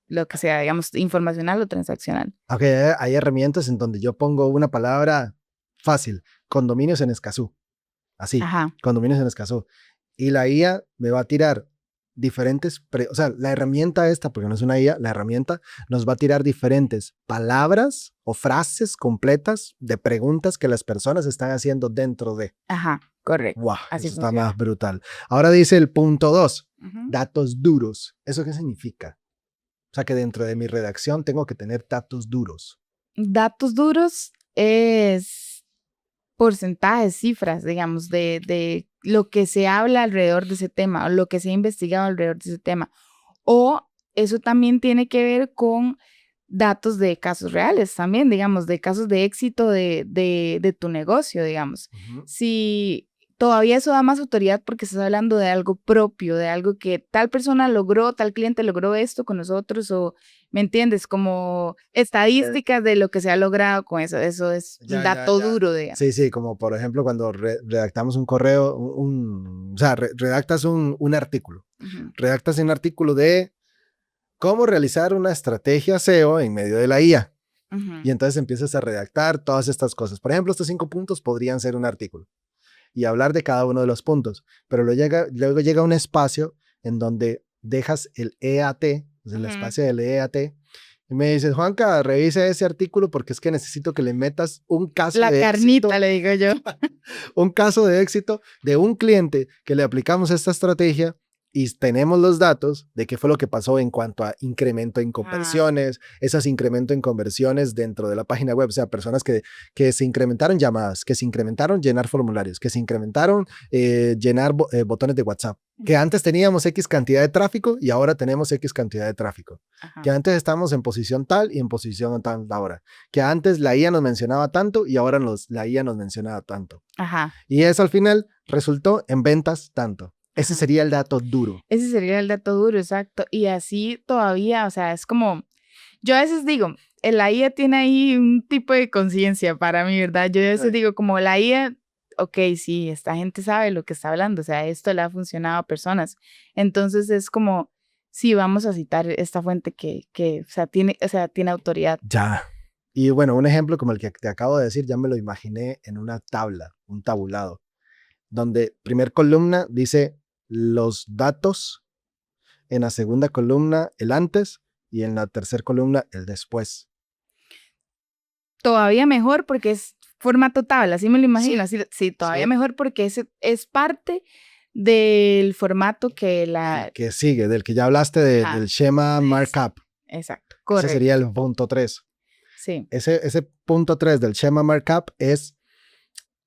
lo que sea, digamos, informacional o transaccional. Ok, hay herramientas en donde yo pongo una palabra fácil, condominios en Escazú. Así, Ajá. condominios en Escazú. Y la IA me va a tirar diferentes, o sea, la herramienta esta, porque no es una IA, la herramienta nos va a tirar diferentes palabras o frases completas de preguntas que las personas están haciendo dentro de. Ajá, correcto. Wow, Así eso está funciona. más brutal. Ahora dice el punto 2, Ujú. datos duros. ¿Eso qué significa? O sea, que dentro de mi redacción tengo que tener datos duros. Datos duros es porcentajes, cifras, digamos, de lo que se habla alrededor de ese tema o lo que se ha investigado alrededor de ese tema. O eso también tiene que ver con datos de casos reales también, digamos, de casos de éxito de tu negocio, digamos. Ujú. Si todavía eso da más autoridad porque estás hablando de algo propio, de algo que tal persona logró, tal cliente logró esto con nosotros, o, ¿me entiendes? Como estadísticas de lo que se ha logrado con eso. Eso es un dato duro, digamos. Sí, sí, como por ejemplo cuando redactamos un correo, o sea, redactas un artículo. Ujú. Redactas un artículo de cómo realizar una estrategia SEO en medio de la IA. Ujú. Y entonces empiezas a redactar todas estas cosas. Por ejemplo, estos 5 puntos podrían ser un artículo y hablar de cada uno de los puntos. Pero luego llega un espacio en donde dejas el EAT, el Ujú. espacio del EAT, y me dices, Juanca, revise ese artículo porque es que necesito que le metas un caso La de carnita, éxito, le digo yo. un caso de éxito de un cliente que le aplicamos esta estrategia y tenemos los datos de qué fue lo que pasó en cuanto a incremento en conversiones, esas incremento en conversiones dentro de la página web, o sea, personas que se incrementaron llamadas, que se incrementaron llenar formularios, que se incrementaron llenar botones de WhatsApp, que antes teníamos X cantidad de tráfico y ahora tenemos X cantidad de tráfico, Ajá. que antes estábamos en posición tal y en posición tal ahora, que antes la IA nos mencionaba tanto y ahora la IA nos mencionaba tanto. Ajá. Y eso al final resultó en ventas tanto. Ese Ajá. sería el dato duro. Ese sería el dato duro, exacto. Y así todavía, o sea, es como, yo a veces digo, la IA tiene ahí un tipo de conciencia para mí, ¿verdad? Yo a veces digo, como la IA, ok, sí, esta gente sabe lo que está hablando, o sea, esto le ha funcionado a personas. Entonces es como, sí, vamos a citar esta fuente que o sea, tiene autoridad. Ya. Y bueno, un ejemplo como el que te acabo de decir, ya me lo imaginé en una tabla, un tabulado, donde primer columna dice los datos, en la segunda columna el antes y en la tercera columna el después. Todavía mejor porque es formato tabla, así me lo imagino. Sí. Sí, todavía Sí. mejor porque es parte del formato que Que sigue, del que ya hablaste, Ajá. del Schema Markup. Exacto, Ese correcto. sería el punto 3. Sí. Ese punto 3 del Schema Markup es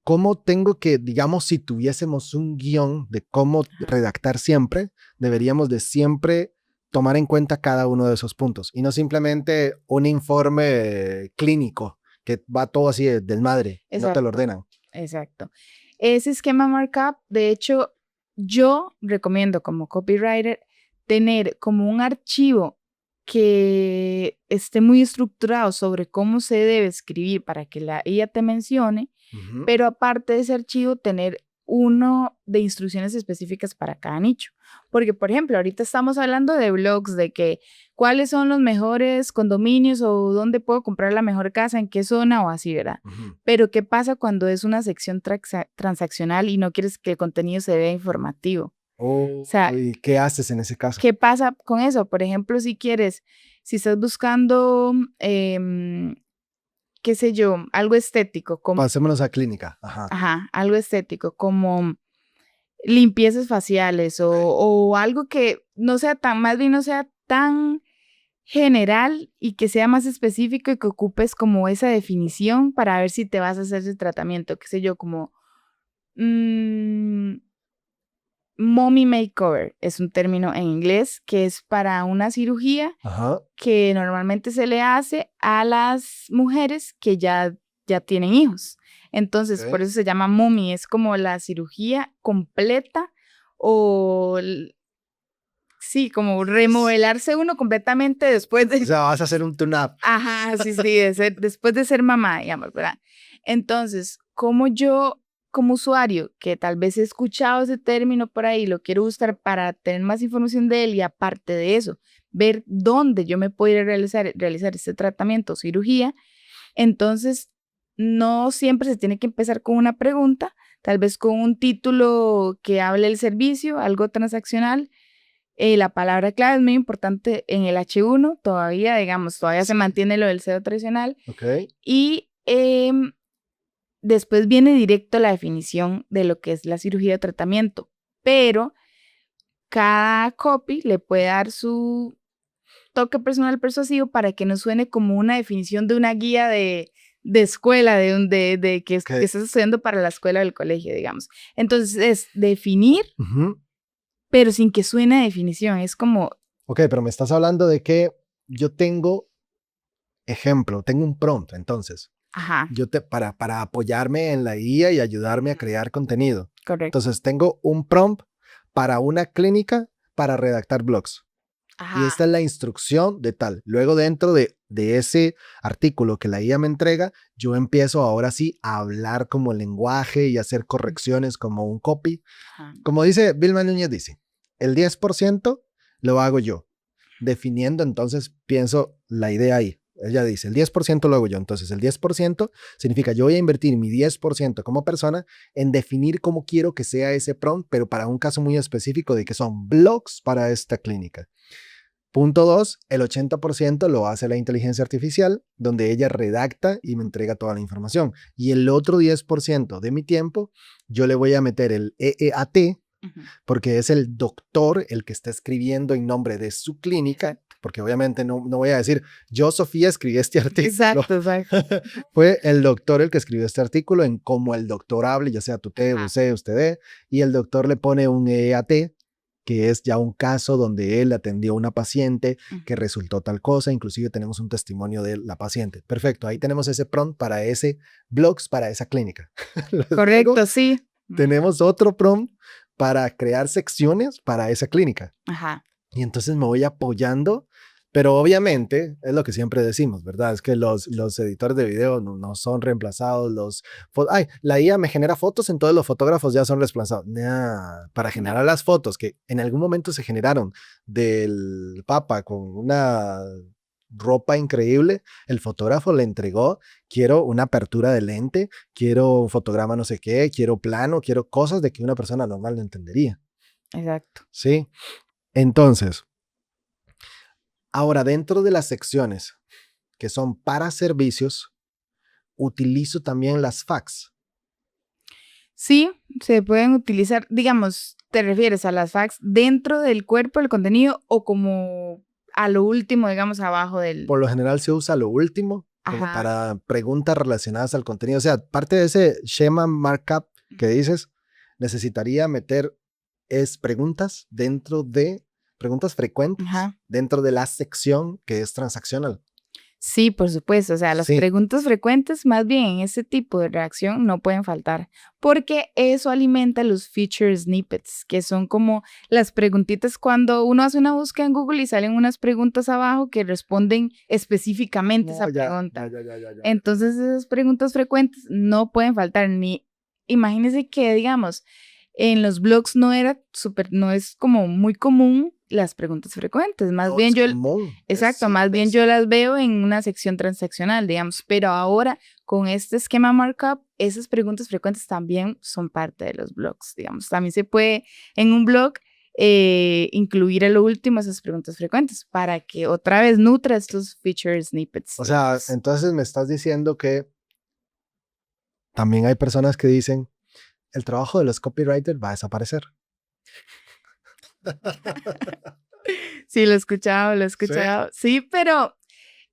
cómo tengo que, digamos, si tuviésemos un guión de cómo redactar siempre, deberíamos de siempre tomar en cuenta cada uno de esos puntos y no simplemente un informe clínico que va todo así del madre, no te lo Exacto. ordenan. Exacto. Ese esquema markup, de hecho, yo recomiendo como copywriter tener como un archivo que esté muy estructurado sobre cómo se debe escribir para que la IA te mencione, Ujú. pero aparte de ese archivo, tener uno de instrucciones específicas para cada nicho. Porque, por ejemplo, ahorita estamos hablando de blogs, de que cuáles son los mejores condominios o dónde puedo comprar la mejor casa, en qué zona o así, ¿verdad? Ujú. Pero, ¿qué pasa cuando es una sección transaccional y no quieres que el contenido se vea informativo? O sea, ¿Y qué haces en ese caso? ¿qué pasa con eso? Por ejemplo, si estás buscando, qué sé yo, algo estético, como, Pasémonos a clínica. Ajá. ajá, algo estético, como limpiezas faciales Ok. o algo que no sea tan, más bien no sea tan general y que sea más específico y que ocupes como esa definición para ver si te vas a hacer ese tratamiento, qué sé yo, como mm, mommy makeover es un término en inglés que es para una cirugía Ajá. que normalmente se le hace a las mujeres que ya tienen hijos. Entonces, por Ok. eso se llama mommy, es como la cirugía completa o sí, como remodelarse uno completamente después O de, sea, vas a hacer un tune-up. ajá, sí, sí, después de ser mamá, digamos, ¿verdad? Entonces, como yo, como usuario, que tal vez he escuchado ese término por ahí, lo quiero buscar para tener más información de él y aparte de eso, ver dónde yo me puedo ir a realizar este tratamiento o cirugía, entonces no siempre se tiene que empezar con una pregunta, tal vez con un título que hable del servicio, algo transaccional. La palabra clave es muy importante en el H1, todavía, digamos, todavía se Sí. mantiene lo del SEO tradicional. Ok. Y después viene directo la definición de lo que es la cirugía de tratamiento, pero cada copy le puede dar su toque personal persuasivo para que no suene como una definición de una guía de escuela, que Ok. estás estudiando para la escuela o el colegio, digamos. Entonces es definir, Ujú. pero sin que suene a definición. Es como, Ok, pero me estás hablando de que yo tengo ejemplo, tengo un prompt, entonces. ajá, Para apoyarme en la IA y ayudarme a crear contenido. correcto. Entonces, tengo un prompt para una clínica para redactar blogs. Y Ajá. esta es la instrucción de tal. Luego, dentro de ese artículo que la IA me entrega, yo empiezo ahora sí a hablar como lenguaje y hacer correcciones como un copy. Ajá. Como dice Vilma Núñez, dice, el 10% lo hago yo, definiendo, entonces pienso la idea ahí. Ella dice, el 10% lo hago yo. Entonces, el 10% significa yo voy a invertir mi 10% como persona en definir cómo quiero que sea ese prompt, pero para un caso muy específico de que son blogs para esta clínica. Punto 2, el 80% lo hace la inteligencia artificial, donde ella redacta y me entrega toda la información. Y el otro 10% de mi tiempo, yo le voy a meter el EEAT, Ujú. porque es el doctor el que está escribiendo en nombre de su clínica, Exacto. porque obviamente no voy a decir, yo, Sofía, escribí este artículo. Exacto, exacto. Fue el doctor el que escribió este artículo en cómo el doctor hable, ya sea tú, Ajá. usted, y el doctor le pone un EAT, que es ya un caso donde él atendió a una paciente que Ujú. resultó tal cosa, inclusive tenemos un testimonio de la paciente. Perfecto, ahí tenemos ese prompt para ese blogs, para esa clínica. Luego Correcto, sí. tenemos otro prompt para crear secciones para esa clínica. Ajá. Y entonces me voy apoyando, pero obviamente es lo que siempre decimos, ¿verdad? Es que los editores de video no son reemplazados, ay, la IA me genera fotos, entonces los fotógrafos ya son reemplazados. Nah, para No. generar las fotos que en algún momento se generaron del Papa con una ropa increíble, el fotógrafo le entregó, quiero una apertura de lente, quiero un fotograma no sé qué, quiero plano, quiero cosas de que una persona normal no entendería, Exacto. ¿sí? Entonces, ahora, dentro de las secciones que son para servicios, utilizo también las fax. Sí, se pueden utilizar, digamos, ¿te refieres a las fax dentro del cuerpo del contenido o como a lo último, digamos, abajo del... Por lo general se usa lo último como Ajá. para preguntas relacionadas al contenido. O sea, parte de ese schema markup que dices, necesitaría meter preguntas dentro de preguntas frecuentes Ajá. dentro de la sección que es transaccional. Sí, por supuesto. O sea, las Sí. preguntas frecuentes, más bien en ese tipo de reacción, no pueden faltar, porque eso alimenta los feature snippets, que son como las preguntitas cuando uno hace una búsqueda en Google y salen unas preguntas abajo que responden específicamente No, esa ya, pregunta. ya. Entonces, esas preguntas frecuentes no pueden faltar. Ni, imagínense que, digamos, en los blogs no es como muy común las preguntas frecuentes. Más No bien es yo, común. exacto, más bien yo las veo en una sección transaccional, digamos. Pero ahora, con este esquema markup, esas preguntas frecuentes también son parte de los blogs, digamos. También se puede en un blog incluir a lo último esas preguntas frecuentes para que otra vez nutra estos feature snippets. O sea, Digamos. entonces me estás diciendo que también hay personas que dicen, el trabajo de los copywriters va a desaparecer. Sí, lo he escuchado, lo he Sí. escuchado. Sí, pero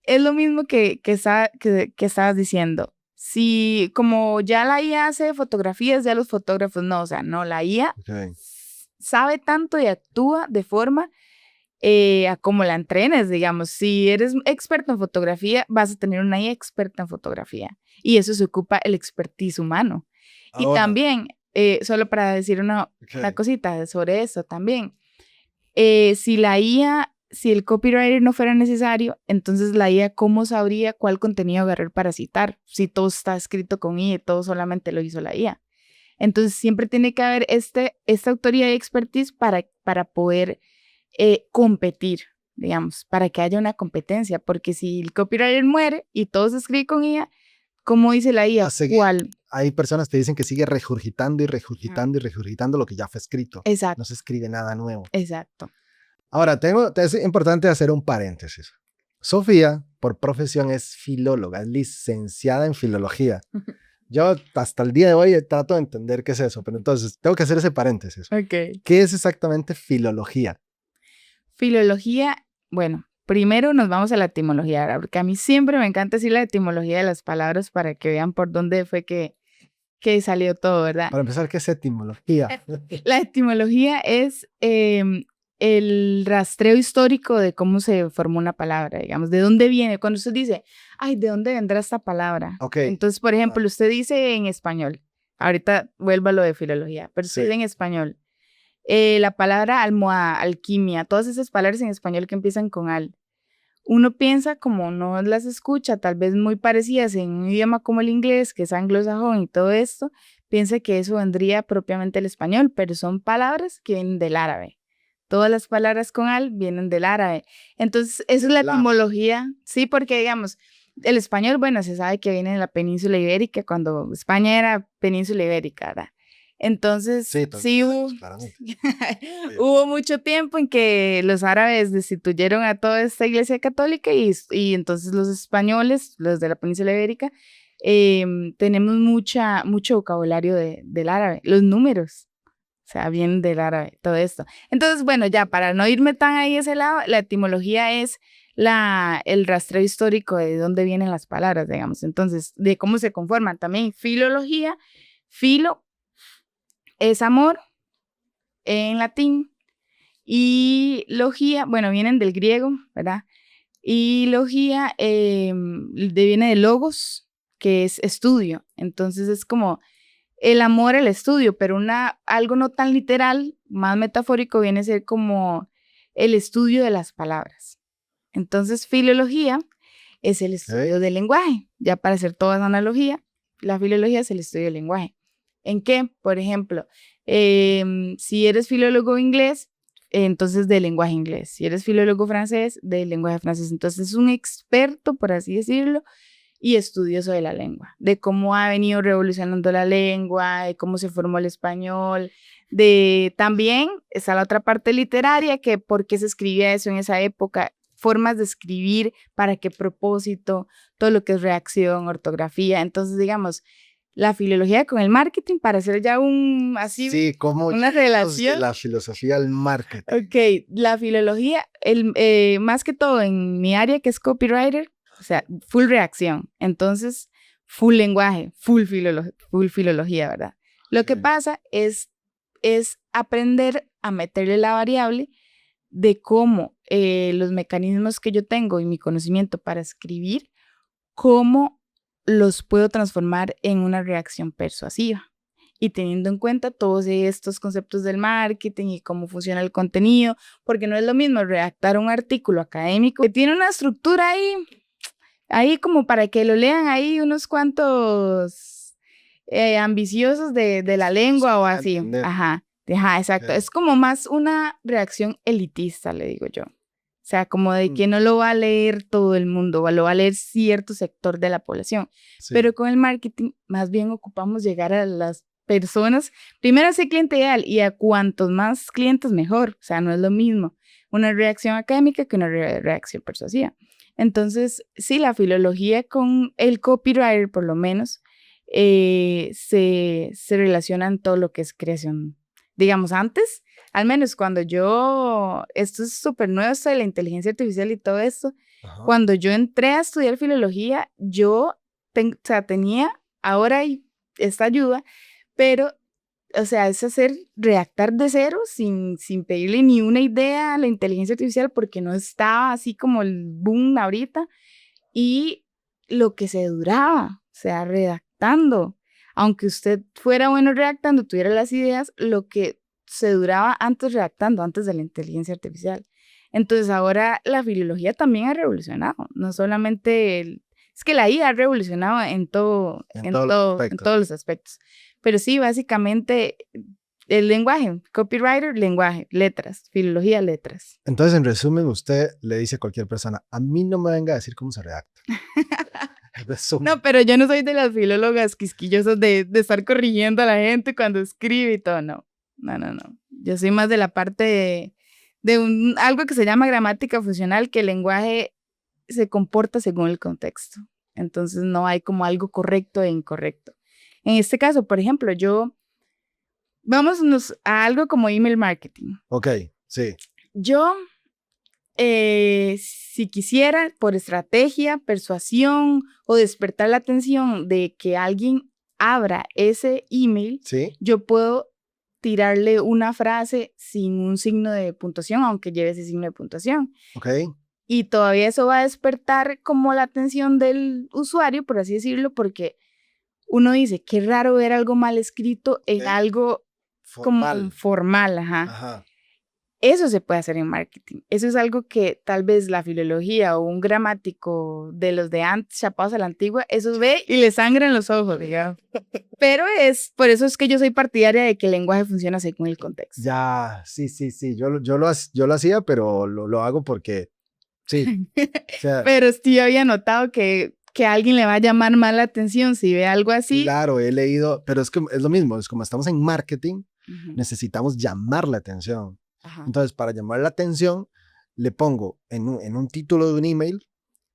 es lo mismo que estabas diciendo. Si como ya la IA hace fotografías, ya los fotógrafos no, o sea, no, la IA Okay. sabe tanto y actúa de forma a como la entrenes, digamos. Si eres experto en fotografía, vas a tener una IA experta en fotografía y eso se ocupa el expertise humano. Y Ahora, también, solo para decir una okay. cosita sobre eso también, si la IA, si el copywriter no fuera necesario, entonces la IA, ¿cómo sabría cuál contenido agarrar para citar? Si todo está escrito con IA y todo solamente lo hizo la IA. Entonces siempre tiene que haber esta autoridad y expertise para poder competir, digamos, para que haya una competencia, porque si el copywriter muere y todo se escribe con IA, ¿cómo dice la IA? ¿Cuál? Hay personas que dicen que sigue regurgitando y Ajá. regurgitando y regurgitando lo que ya fue escrito. Exacto, No se escribe nada nuevo. exacto. Ahora, es importante hacer un paréntesis. Sofía, por profesión, es filóloga, es licenciada en filología. Yo hasta el día de hoy trato de entender qué es eso, pero entonces tengo que hacer ese paréntesis. Ok. ¿Qué es exactamente filología? Filología, bueno, primero nos vamos a la etimología, ¿verdad? Porque a mí siempre me encanta decir la etimología de las palabras para que vean por dónde fue que salió todo, ¿verdad? Para empezar, ¿qué es etimología? La etimología es el rastreo histórico de cómo se formó una palabra, digamos, de dónde viene. Cuando usted dice, ay, ¿de dónde vendrá esta palabra? Ok. Entonces, por ejemplo, usted dice en español, ahorita vuelvo a lo de filología, pero usted Sí. dice en español, la palabra almohada, alquimia, todas esas palabras en español que empiezan con al. Uno piensa, como no las escucha, tal vez muy parecidas en un idioma como el inglés, que es anglosajón y todo esto, piensa que eso vendría propiamente del español, pero son palabras que vienen del árabe. Todas las palabras con al vienen del árabe. Entonces, esa es la etimología, sí, porque digamos, el español, bueno, se sabe que viene de la península ibérica, cuando España era península ibérica, ¿verdad? Entonces, sí hubo, claramente. hubo mucho tiempo en que los árabes destituyeron a toda esta iglesia católica y entonces los españoles, los de la península ibérica, tenemos mucho vocabulario del árabe, los números, o sea, vienen del árabe, todo esto. Entonces, bueno, ya para no irme tan ahí a ese lado, la etimología es el rastreo histórico de dónde vienen las palabras, digamos, entonces, de cómo se conforman. También filología, filo es amor en latín y logía, bueno, vienen del griego, ¿verdad? Y logía viene de logos, que es estudio. Entonces es como el amor al estudio, pero algo no tan literal, más metafórico, viene a ser como el estudio de las palabras. Entonces, filología es el estudio del lenguaje. Ya para hacer toda esa analogía, la filología es el estudio del lenguaje. ¿En qué? Por ejemplo, si eres filólogo inglés, entonces del lenguaje inglés. Si eres filólogo francés, del lenguaje francés. Entonces es un experto, por así decirlo, y estudioso de la lengua, de cómo ha venido revolucionando la lengua, de cómo se formó el español, también está la otra parte literaria, que por qué se escribía eso en esa época, formas de escribir, para qué propósito, todo lo que es reacción, ortografía. Entonces, digamos, la filología con el marketing para hacer ya Sí, como una relación. la filosofía del marketing. Ok, la filología, más que todo en mi área que es copywriter, o sea, full reacción. Entonces, full lenguaje, full filología, ¿verdad? Lo que pasa es aprender a meterle la variable de cómo los mecanismos que yo tengo y mi conocimiento para escribir, cómo los puedo transformar en una reacción persuasiva. Y teniendo en cuenta todos estos conceptos del marketing y cómo funciona el contenido, porque no es lo mismo redactar un artículo académico que tiene una estructura ahí como para que lo lean ahí unos cuantos ambiciosos de la lengua o así. Ajá, exacto. Okay. Es como más una reacción elitista, le digo yo. O sea, como de que no lo va a leer todo el mundo, o lo va a leer cierto sector de la población. Sí. Pero con el marketing, más bien ocupamos llegar a las personas, primero a ese cliente ideal y a cuantos más clientes mejor. O sea, no es lo mismo una reacción académica que una reacción persuasiva. Entonces, sí, la filología con el copywriter, por lo menos, se relaciona en todo lo que es creación. Digamos, antes, al menos cuando esto es súper nuevo, esto de la inteligencia artificial y todo esto, Ajá. cuando yo entré a estudiar filología, yo tenía ahora esta ayuda, pero, o sea, es redactar de cero sin pedirle ni una idea a la inteligencia artificial porque no estaba así como el boom ahorita, y lo que se duraba, o sea, redactando. Aunque usted fuera bueno redactando, tuviera las ideas, lo que se duraba antes redactando, antes de la inteligencia artificial. Entonces ahora la filología también ha revolucionado, no solamente es que la IA ha revolucionado en todos los aspectos. Pero sí, básicamente el lenguaje, copywriter, lenguaje, letras, filología, letras. Entonces, en resumen, usted le dice a cualquier persona, a mí no me venga a decir cómo se redacta. No, pero yo no soy de las filólogas quisquillosas de estar corrigiendo a la gente cuando escribe y todo, no. No. Yo soy más de la parte de algo que se llama gramática funcional, que el lenguaje se comporta según el contexto. Entonces no hay como algo correcto e incorrecto. En este caso, por ejemplo, vámonos a algo como email marketing. Ok, sí. Yo, si quisiera, por estrategia, persuasión o despertar la atención de que alguien abra ese email, ¿Sí? yo puedo tirarle una frase sin un signo de puntuación, aunque lleve ese signo de puntuación. Ok. Y todavía eso va a despertar como la atención del usuario, por así decirlo, porque uno dice, qué raro ver algo mal escrito en algo como formal, Ajá. Eso se puede hacer en marketing. Eso es algo que tal vez la filología o un gramático de los de antes, chapados a la antigua, eso ve y le sangran los ojos, digamos. Pero por eso es que yo soy partidaria de que el lenguaje funciona según el contexto. Ya, sí. Yo lo hacía, pero lo hago porque, sí. O sea, Pero sí había notado que a alguien le va a llamar más la atención si ve algo así. claro, he leído, pero es que es lo mismo, es como estamos en marketing, necesitamos llamar la atención. Ajá. Entonces, para llamar la atención, le pongo en un título de un email,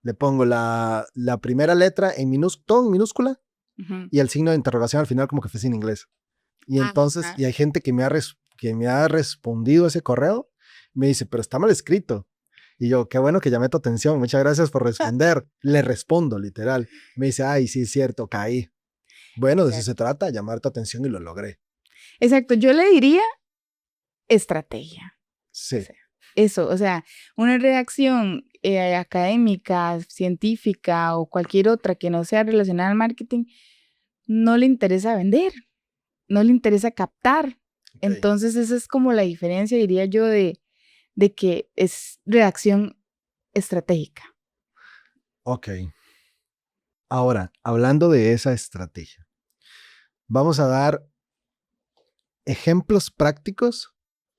le pongo la primera letra en todo en minúscula y el signo de interrogación al final como que fuese en inglés. Y entonces, y hay gente que me ha respondido ese correo, me dice, pero está mal escrito. Y yo, qué bueno que llamé tu atención, muchas gracias por responder. Le respondo, literal. Me dice, ay, sí, es cierto, caí. Bueno, de eso se trata, llamar tu atención y lo logré. Exacto, yo le diría estrategia. Sí. O sea, eso, o sea, una redacción académica, científica o cualquier otra que no sea relacionada al marketing, no le interesa vender, no le interesa captar. Okay. Entonces esa es como la diferencia, diría yo, de que es redacción estratégica. Ok. Ahora, hablando de esa estrategia, vamos a dar ejemplos prácticos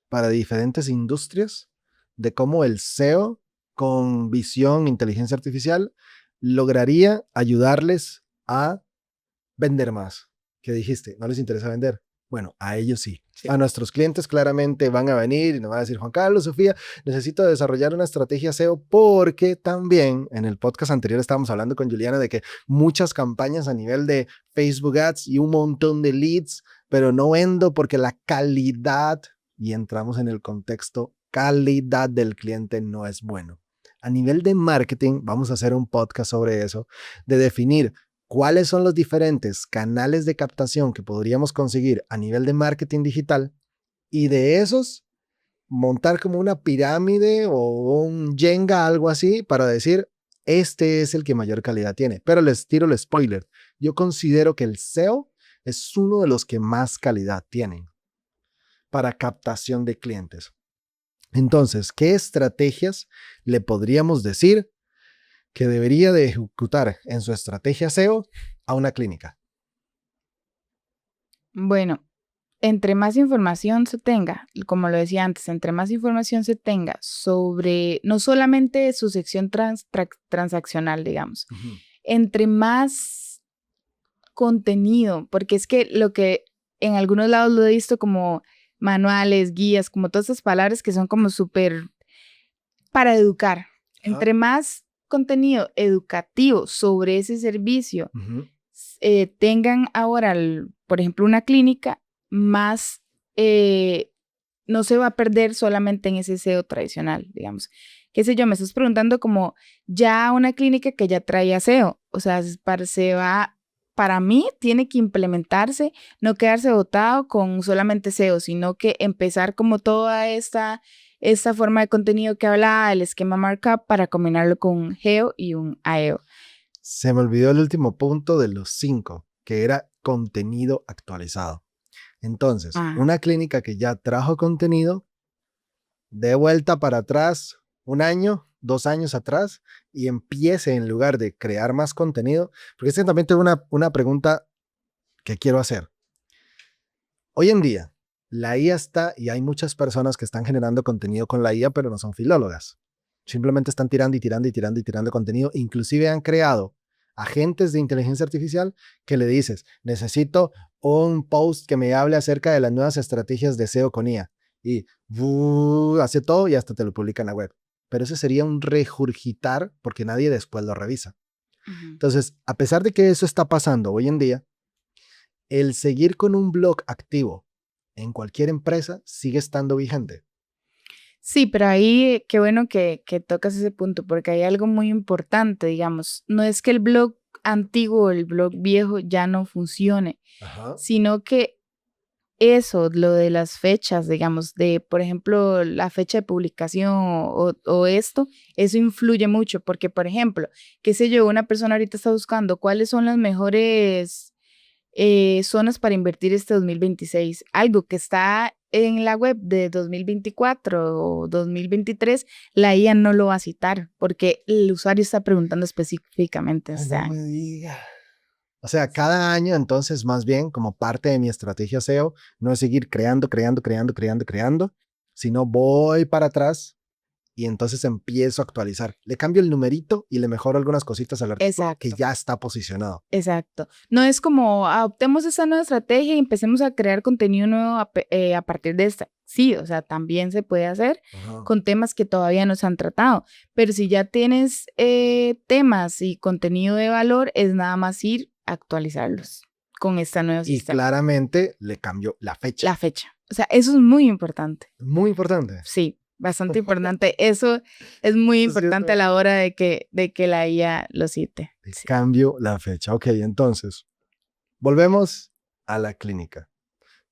para diferentes industrias de cómo el SEO con visión inteligencia artificial lograría ayudarles a vender más. ¿Qué dijiste? ¿No les interesa vender? Bueno, a ellos sí. A nuestros clientes claramente van a venir y nos van a decir, Juan Carlos, Sofía, necesito desarrollar una estrategia SEO porque también en el podcast anterior estábamos hablando con Juliana de que muchas campañas a nivel de Facebook Ads y un montón de leads, pero no vendo porque la calidad, y entramos en el contexto, calidad del cliente no es bueno. A nivel de marketing, vamos a hacer un podcast sobre eso, de definir cuáles son los diferentes canales de captación que podríamos conseguir a nivel de marketing digital y de esos montar como una pirámide o un Jenga, algo así, para decir, este es el que mayor calidad tiene. Pero les tiro el spoiler. Yo considero que el SEO es uno de los que más calidad tienen para captación de clientes. Entonces, ¿qué estrategias le podríamos decir que debería de ejecutar en su estrategia SEO a una clínica? Bueno, entre más información se tenga, como lo decía antes, entre más información se tenga sobre no solamente su sección transaccional, digamos, Ujú. entre más contenido, porque es que lo que en algunos lados lo he visto como manuales, guías, como todas esas palabras que son como súper para educar. Ajá. Entre más contenido educativo sobre ese servicio Ujú. tengan ahora, por ejemplo, una clínica, más no se va a perder solamente en ese SEO tradicional, digamos. Qué sé yo, me estás preguntando como ya una clínica que ya traía SEO, o sea, para mí tiene que implementarse, no quedarse botado con solamente SEO, sino que empezar como toda esta forma de contenido que hablaba, el esquema markup, para combinarlo con un GEO y un AEO. Se me olvidó el último punto de los 5, que era contenido actualizado. Entonces, Ah, una clínica que ya trajo contenido, de vuelta para atrás, 1 año, 2 años atrás, y empiece en lugar de crear más contenido, porque también tengo una pregunta que quiero hacer. Hoy en día, la IA está, y hay muchas personas que están generando contenido con la IA, pero no son filólogas. Simplemente están tirando y tirando y tirando y tirando contenido. Inclusive han creado agentes de inteligencia artificial que le dices, necesito un post que me hable acerca de las nuevas estrategias de SEO con IA. Y hace todo y hasta te lo publica en la web. Pero ese sería un regurgitar porque nadie después lo revisa. ujú. Entonces, a pesar de que eso está pasando hoy en día, el seguir con un blog activo en cualquier empresa sigue estando vigente. Sí, pero ahí qué bueno que tocas ese punto, porque hay algo muy importante, digamos, no es que el blog antiguo o el blog viejo ya no funcione, Ajá. sino que eso, lo de las fechas, digamos, de, por ejemplo, la fecha de publicación o esto, eso influye mucho, porque, por ejemplo, qué sé yo, una persona ahorita está buscando cuáles son las mejores zonas para invertir este 2026. Algo que está en la web de 2024 o 2023, la IA no lo va a citar porque el usuario está preguntando específicamente Ay, este no año. me diga. O sea, cada año, entonces, más bien, como parte de mi estrategia SEO, no es seguir creando, creando, creando, creando, creando, sino voy para atrás y entonces empiezo a actualizar. Le cambio el numerito y le mejoro algunas cositas al artículo que Exacto. ya está posicionado. Exacto. No es como adoptemos esa nueva estrategia y empecemos a crear contenido nuevo a partir de esta. Sí, o sea, también se puede hacer Ajá. con temas que todavía no se han tratado, pero si ya tienes temas y contenido de valor, es nada más ir a actualizarlos con este nuevo Y sistema. claramente le cambio la fecha. La fecha. O sea, eso es muy importante. Muy importante. Sí, bastante importante. Eso es muy Sí, importante a la hora de que la IA lo cite. le Sí. cambio la fecha. Ok, entonces, volvemos a la clínica.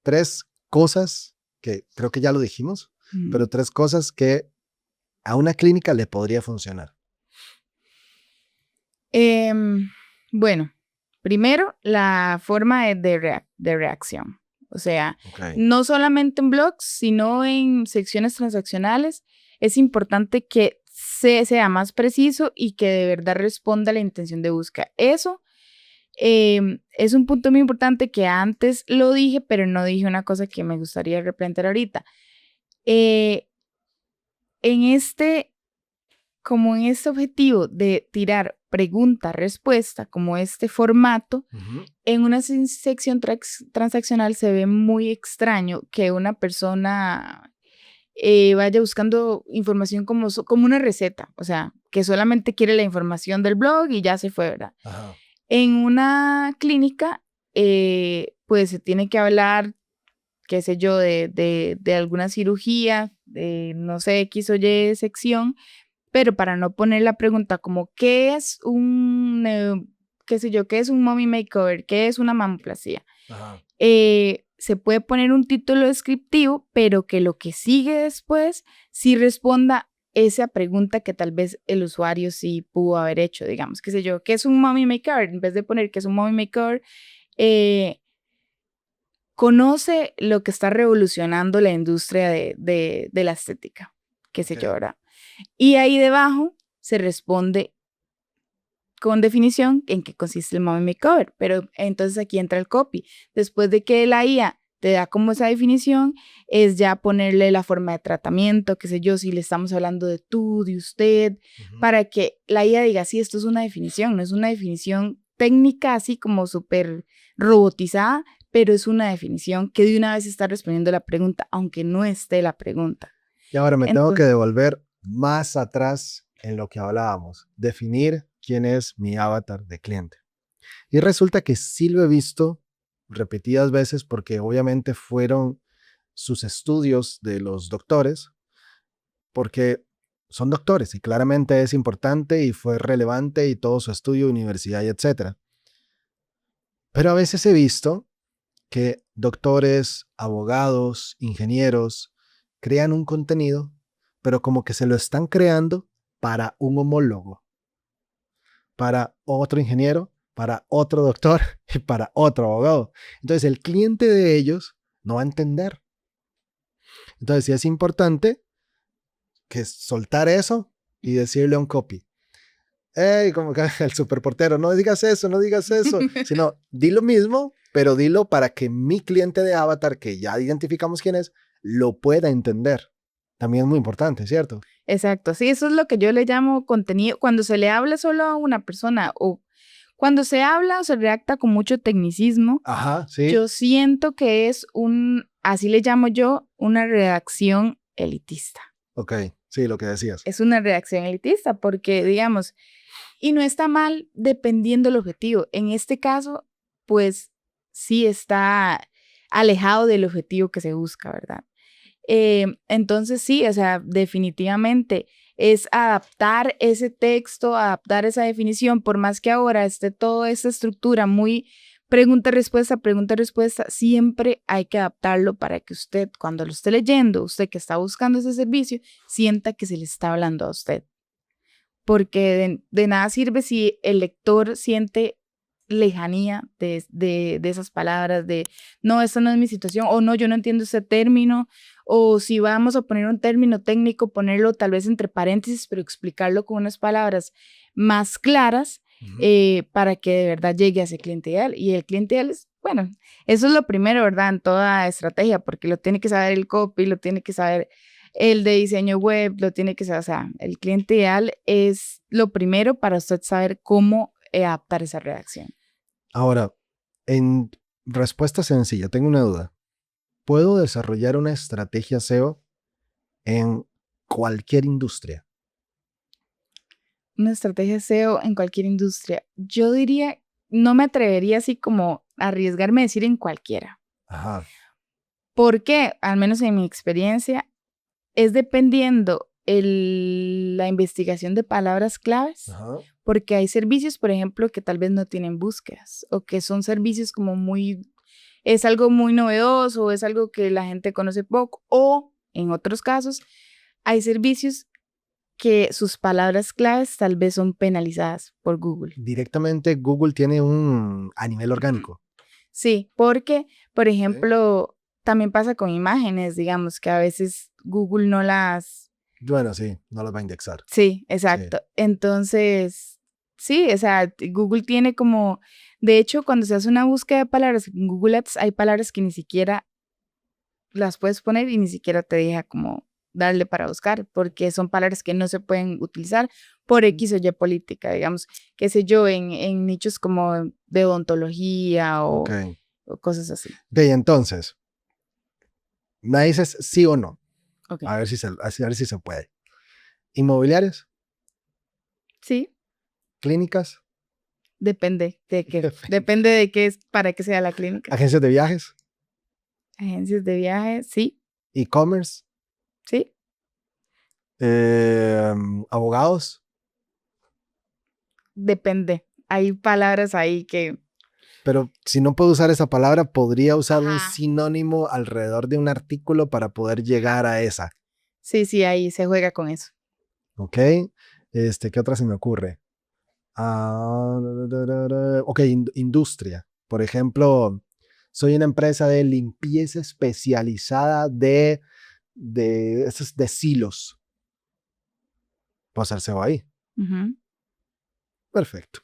3 cosas que creo que ya lo dijimos, Mm. pero 3 cosas que a una clínica le podría funcionar. Em, bueno, primero, la forma de reacción. O sea, Ok. no solamente en blogs, sino en secciones transaccionales, es importante que sea más preciso y que de verdad responda a la intención de búsqueda. Eso es un punto muy importante que antes lo dije, pero no dije una cosa que me gustaría replantear ahorita. Eh, en este como en este objetivo de tirar pregunta-respuesta, como este formato, Ujú. en una sección transaccional se ve muy extraño que una persona vaya buscando información como una receta, o sea, que solamente quiere la información del blog y ya se fue, ¿verdad? Ajá. En una clínica, pues se tiene que hablar, qué sé yo, de alguna cirugía, de no sé, X o Y sección, pero para no poner la pregunta como, ¿qué es qué sé yo, qué es un mommy makeover? ¿Qué es una mamoplastia? Ajá. se puede poner un título descriptivo, pero que lo que sigue después sí responda esa pregunta que tal vez el usuario sí pudo haber hecho, digamos, qué sé yo, ¿qué es un mommy maker? En vez de poner que es un mommy maker, conoce lo que está revolucionando la industria de la estética, qué sé yo, Ok. ¿verdad? Y ahí debajo se responde con definición en qué consiste el mommy makeover, pero entonces aquí entra el copy. Después de que la IA te da como esa definición, es ya ponerle la forma de tratamiento, qué sé yo, si le estamos hablando de tú, de usted, Ujú. para que la IA diga, sí, esto es una definición, no es una definición técnica así como súper robotizada, pero es una definición que de una vez está respondiendo la pregunta, aunque no esté la pregunta. Y ahora me tengo que Entonces, devolver más atrás en lo que hablábamos, definir quién es mi avatar de cliente. Y resulta que sí lo he visto repetidas veces porque obviamente fueron sus estudios de los doctores, porque son doctores y claramente es importante y fue relevante y todo su estudio, universidad y etcétera. Pero a veces he visto que doctores, abogados, ingenieros crean un contenido, pero como que se lo están creando para un homólogo, para otro ingeniero, para otro doctor y para otro abogado. Entonces el cliente de ellos no va a entender. Entonces sí es importante que soltar eso y decirle a un copy, hey, como que el superportero, no digas eso, no digas eso, sino di lo mismo, pero dilo para que mi cliente de avatar, que ya identificamos quién es, lo pueda entender. También es muy importante, ¿cierto? exacto, sí, eso es lo que yo le llamo contenido. Cuando se le habla solo a una persona o cuando se habla o se redacta con mucho tecnicismo, Ajá, sí. yo siento que es así le llamo yo, una redacción elitista. Ok, sí, lo que decías. Es una redacción elitista porque, digamos, y no está mal dependiendo del objetivo. En este caso, pues sí está alejado del objetivo que se busca, ¿verdad? Entonces sí, o sea, definitivamente es adaptar ese texto, adaptar esa definición, por más que ahora esté toda esta estructura muy pregunta, respuesta, siempre hay que adaptarlo para que usted, cuando lo esté leyendo, usted que está buscando ese servicio, sienta que se le está hablando a usted. Porque de nada sirve si el lector siente lejanía de esas palabras, de no, esta no es mi situación, o no, yo no entiendo ese término, o si vamos a poner un término técnico, ponerlo tal vez entre paréntesis, pero explicarlo con unas palabras más claras Ujú. para que de verdad llegue a ese cliente ideal. Y el cliente ideal es, bueno, eso es lo primero, ¿verdad? En toda estrategia, porque lo tiene que saber el copy, lo tiene que saber el de diseño web, lo tiene que saber, o sea, el cliente ideal es lo primero para usted saber cómo adaptar esa redacción. Ahora, en respuesta sencilla, tengo una duda. ¿Puedo desarrollar una estrategia SEO en cualquier industria? Una estrategia SEO en cualquier industria. Yo diría, no me atrevería así como a arriesgarme a decir en cualquiera. Ajá, Porque, al menos en mi experiencia, es dependiendo la investigación de palabras claves, ajá. porque hay servicios, por ejemplo, que tal vez no tienen búsquedas o que son servicios como es algo muy novedoso o es algo que la gente conoce poco o en otros casos hay servicios que sus palabras claves tal vez son penalizadas por Google. Directamente Google tiene un a nivel orgánico. Sí, porque, por Ok. ejemplo, también pasa con imágenes, digamos, que a veces Google no las. Bueno, sí, no los va a indexar. Sí, Sí. exacto. Entonces, sí, o sea, Google tiene como, de hecho, cuando se hace una búsqueda de palabras en Google Ads, hay palabras que ni siquiera las puedes poner y ni siquiera te deja como darle para buscar, porque son palabras que no se pueden utilizar por Ujú. X o Y política, digamos, qué sé yo, en nichos como de odontología Ok. o cosas así. De entonces, me dices sí o no. Ok. A ver si se puede. Inmobiliarias, Sí, clínicas, depende de qué. Depende de qué es, para qué sea la clínica. agencias de viajes, Agencias de viajes, sí, e-commerce, sí. abogados, Depende. Hay palabras ahí que Pero si no puedo usar esa palabra, podría usar un Ajá. sinónimo alrededor de un artículo para poder llegar a esa. Sí, ahí se juega con eso. ¿Ok? ¿Qué otra se me ocurre? Ok, industria. Por ejemplo, soy una empresa de limpieza especializada de silos. Puedo hacer SEO ahí. Ujú. Perfecto.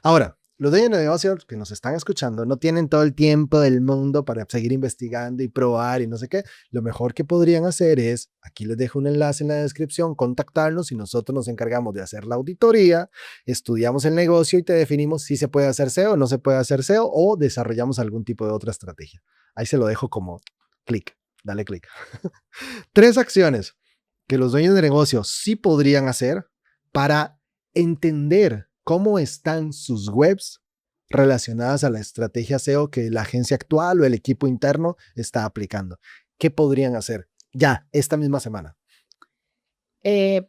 Ahora, los dueños de negocios que nos están escuchando no tienen todo el tiempo del mundo para seguir investigando y probar y no sé qué. Lo mejor que podrían hacer es, aquí les dejo un enlace en la descripción, contactarnos y nosotros nos encargamos de hacer la auditoría, estudiamos el negocio y te definimos si se puede hacer SEO o no se puede hacer SEO o desarrollamos algún tipo de otra estrategia. Ahí se lo dejo como clic, dale clic. 3 acciones que los dueños de negocios sí podrían hacer para entender cómo están sus webs relacionadas a la estrategia SEO que la agencia actual o el equipo interno está aplicando. ¿Qué podrían hacer ya esta misma semana?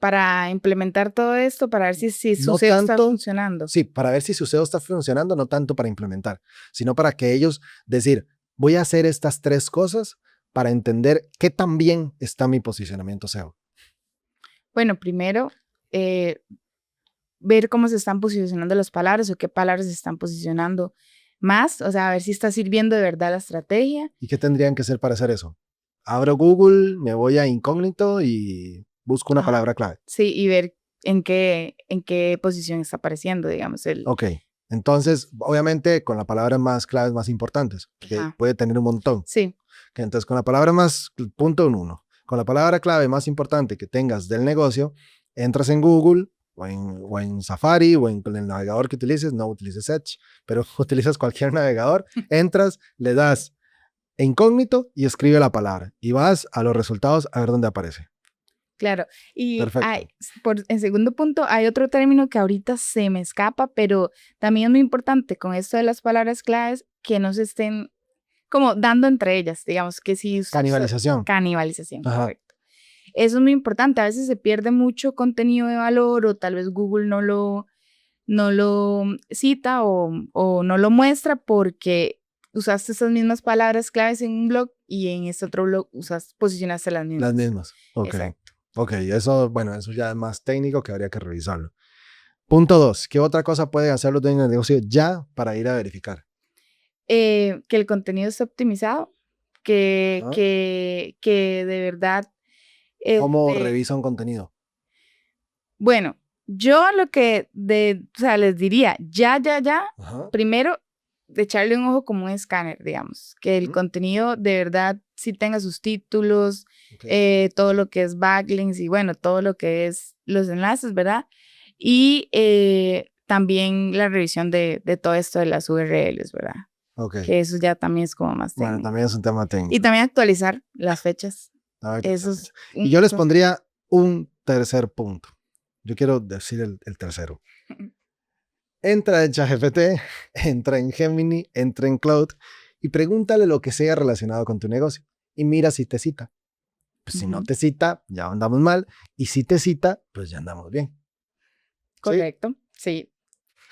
Para implementar todo esto, para ver si su No SEO está tanto, funcionando. sí, para ver si su SEO está funcionando, no tanto para implementar, sino para que ellos decir, voy a hacer estas 3 cosas para entender qué tan bien está mi posicionamiento SEO. Bueno, primero, ver cómo se están posicionando las palabras o qué palabras se están posicionando más, o sea, a ver si está sirviendo de verdad la estrategia. ¿Y qué tendrían que hacer para hacer eso? Abro Google, me voy a incógnito y busco una Ajá. palabra clave. Sí, y ver en qué posición está apareciendo, digamos, Ok, entonces, obviamente, con la palabra más claves más importantes, que Ajá. puede tener un montón. Sí, Que entonces, con la palabra más, punto en uno, con la palabra clave más importante que tengas del negocio, entras en Google o en Safari o en el navegador que utilices, no utilices Edge, pero utilizas cualquier navegador, entras, le das incógnito y escribe la palabra y vas a los resultados a ver dónde aparece. claro. Y Perfecto. en segundo punto, hay otro término que ahorita se me escapa, pero también es muy importante con esto de las palabras claves que no se estén como dando entre ellas, digamos, que si Canibalización. canibalización, Ajá. correcto. Eso es muy importante. A veces se pierde mucho contenido de valor o tal vez Google no lo cita o no lo muestra porque usaste esas mismas palabras claves en un blog y en este otro blog posicionaste las Las mismas. mismas. Ok. Exacto. Ok, eso, bueno, eso ya es más técnico que habría que revisarlo. Punto 2. ¿Qué otra cosa pueden hacer los dueños de negocio ya para ir a verificar? Que el contenido esté optimizado, que, ¿Ah? que, que de verdad, ¿Cómo este, revisa un contenido? bueno, yo o sea, les diría, ya, Ajá. primero, de echarle un ojo como un escáner, digamos, que el Ujú. contenido de verdad sí tenga sus títulos, Ok. todo lo que es backlinks y bueno, todo lo que es los enlaces, ¿verdad? Y también la revisión de todo esto de las URLs, ¿verdad? Ok. Que eso ya también es como más Bueno, técnico. también es un tema Y técnico. también actualizar las fechas. A ver, Eso es y un yo les punto. pondría un tercer punto. Yo quiero decir el tercero. Entra en ChatGPT, entra en Gemini, entra en Cloud y pregúntale lo que sea relacionado con tu negocio y mira si te cita. Pues si no Ujú. te cita, ya andamos mal y si te cita, pues ya andamos bien. ¿Sí? Correcto, sí.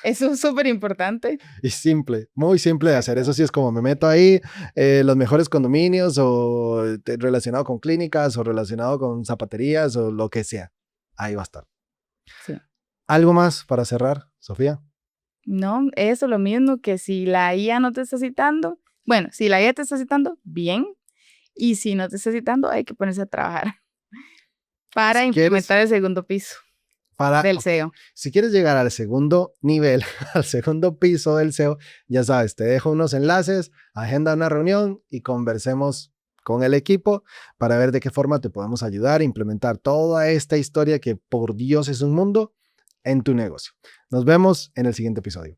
Eso es súper importante. Y simple, muy simple de hacer. Eso Exacto. sí es como me meto ahí, los mejores condominios o relacionado con clínicas o relacionado con zapaterías o lo que sea. Ahí va a estar. Sí. ¿Algo más para cerrar, Sofía? No, eso lo mismo que si la IA no te está citando, bueno, si la IA te está citando, bien, y si no te está citando, hay que ponerse a trabajar para Si quieres, implementar el segundo piso del ok, SEO. si quieres llegar al segundo nivel, al segundo piso del SEO, ya sabes, te dejo unos enlaces, agenda una reunión y conversemos con el equipo para ver de qué forma te podemos ayudar a implementar toda esta historia que por Dios es un mundo en tu negocio. Nos vemos en el siguiente episodio.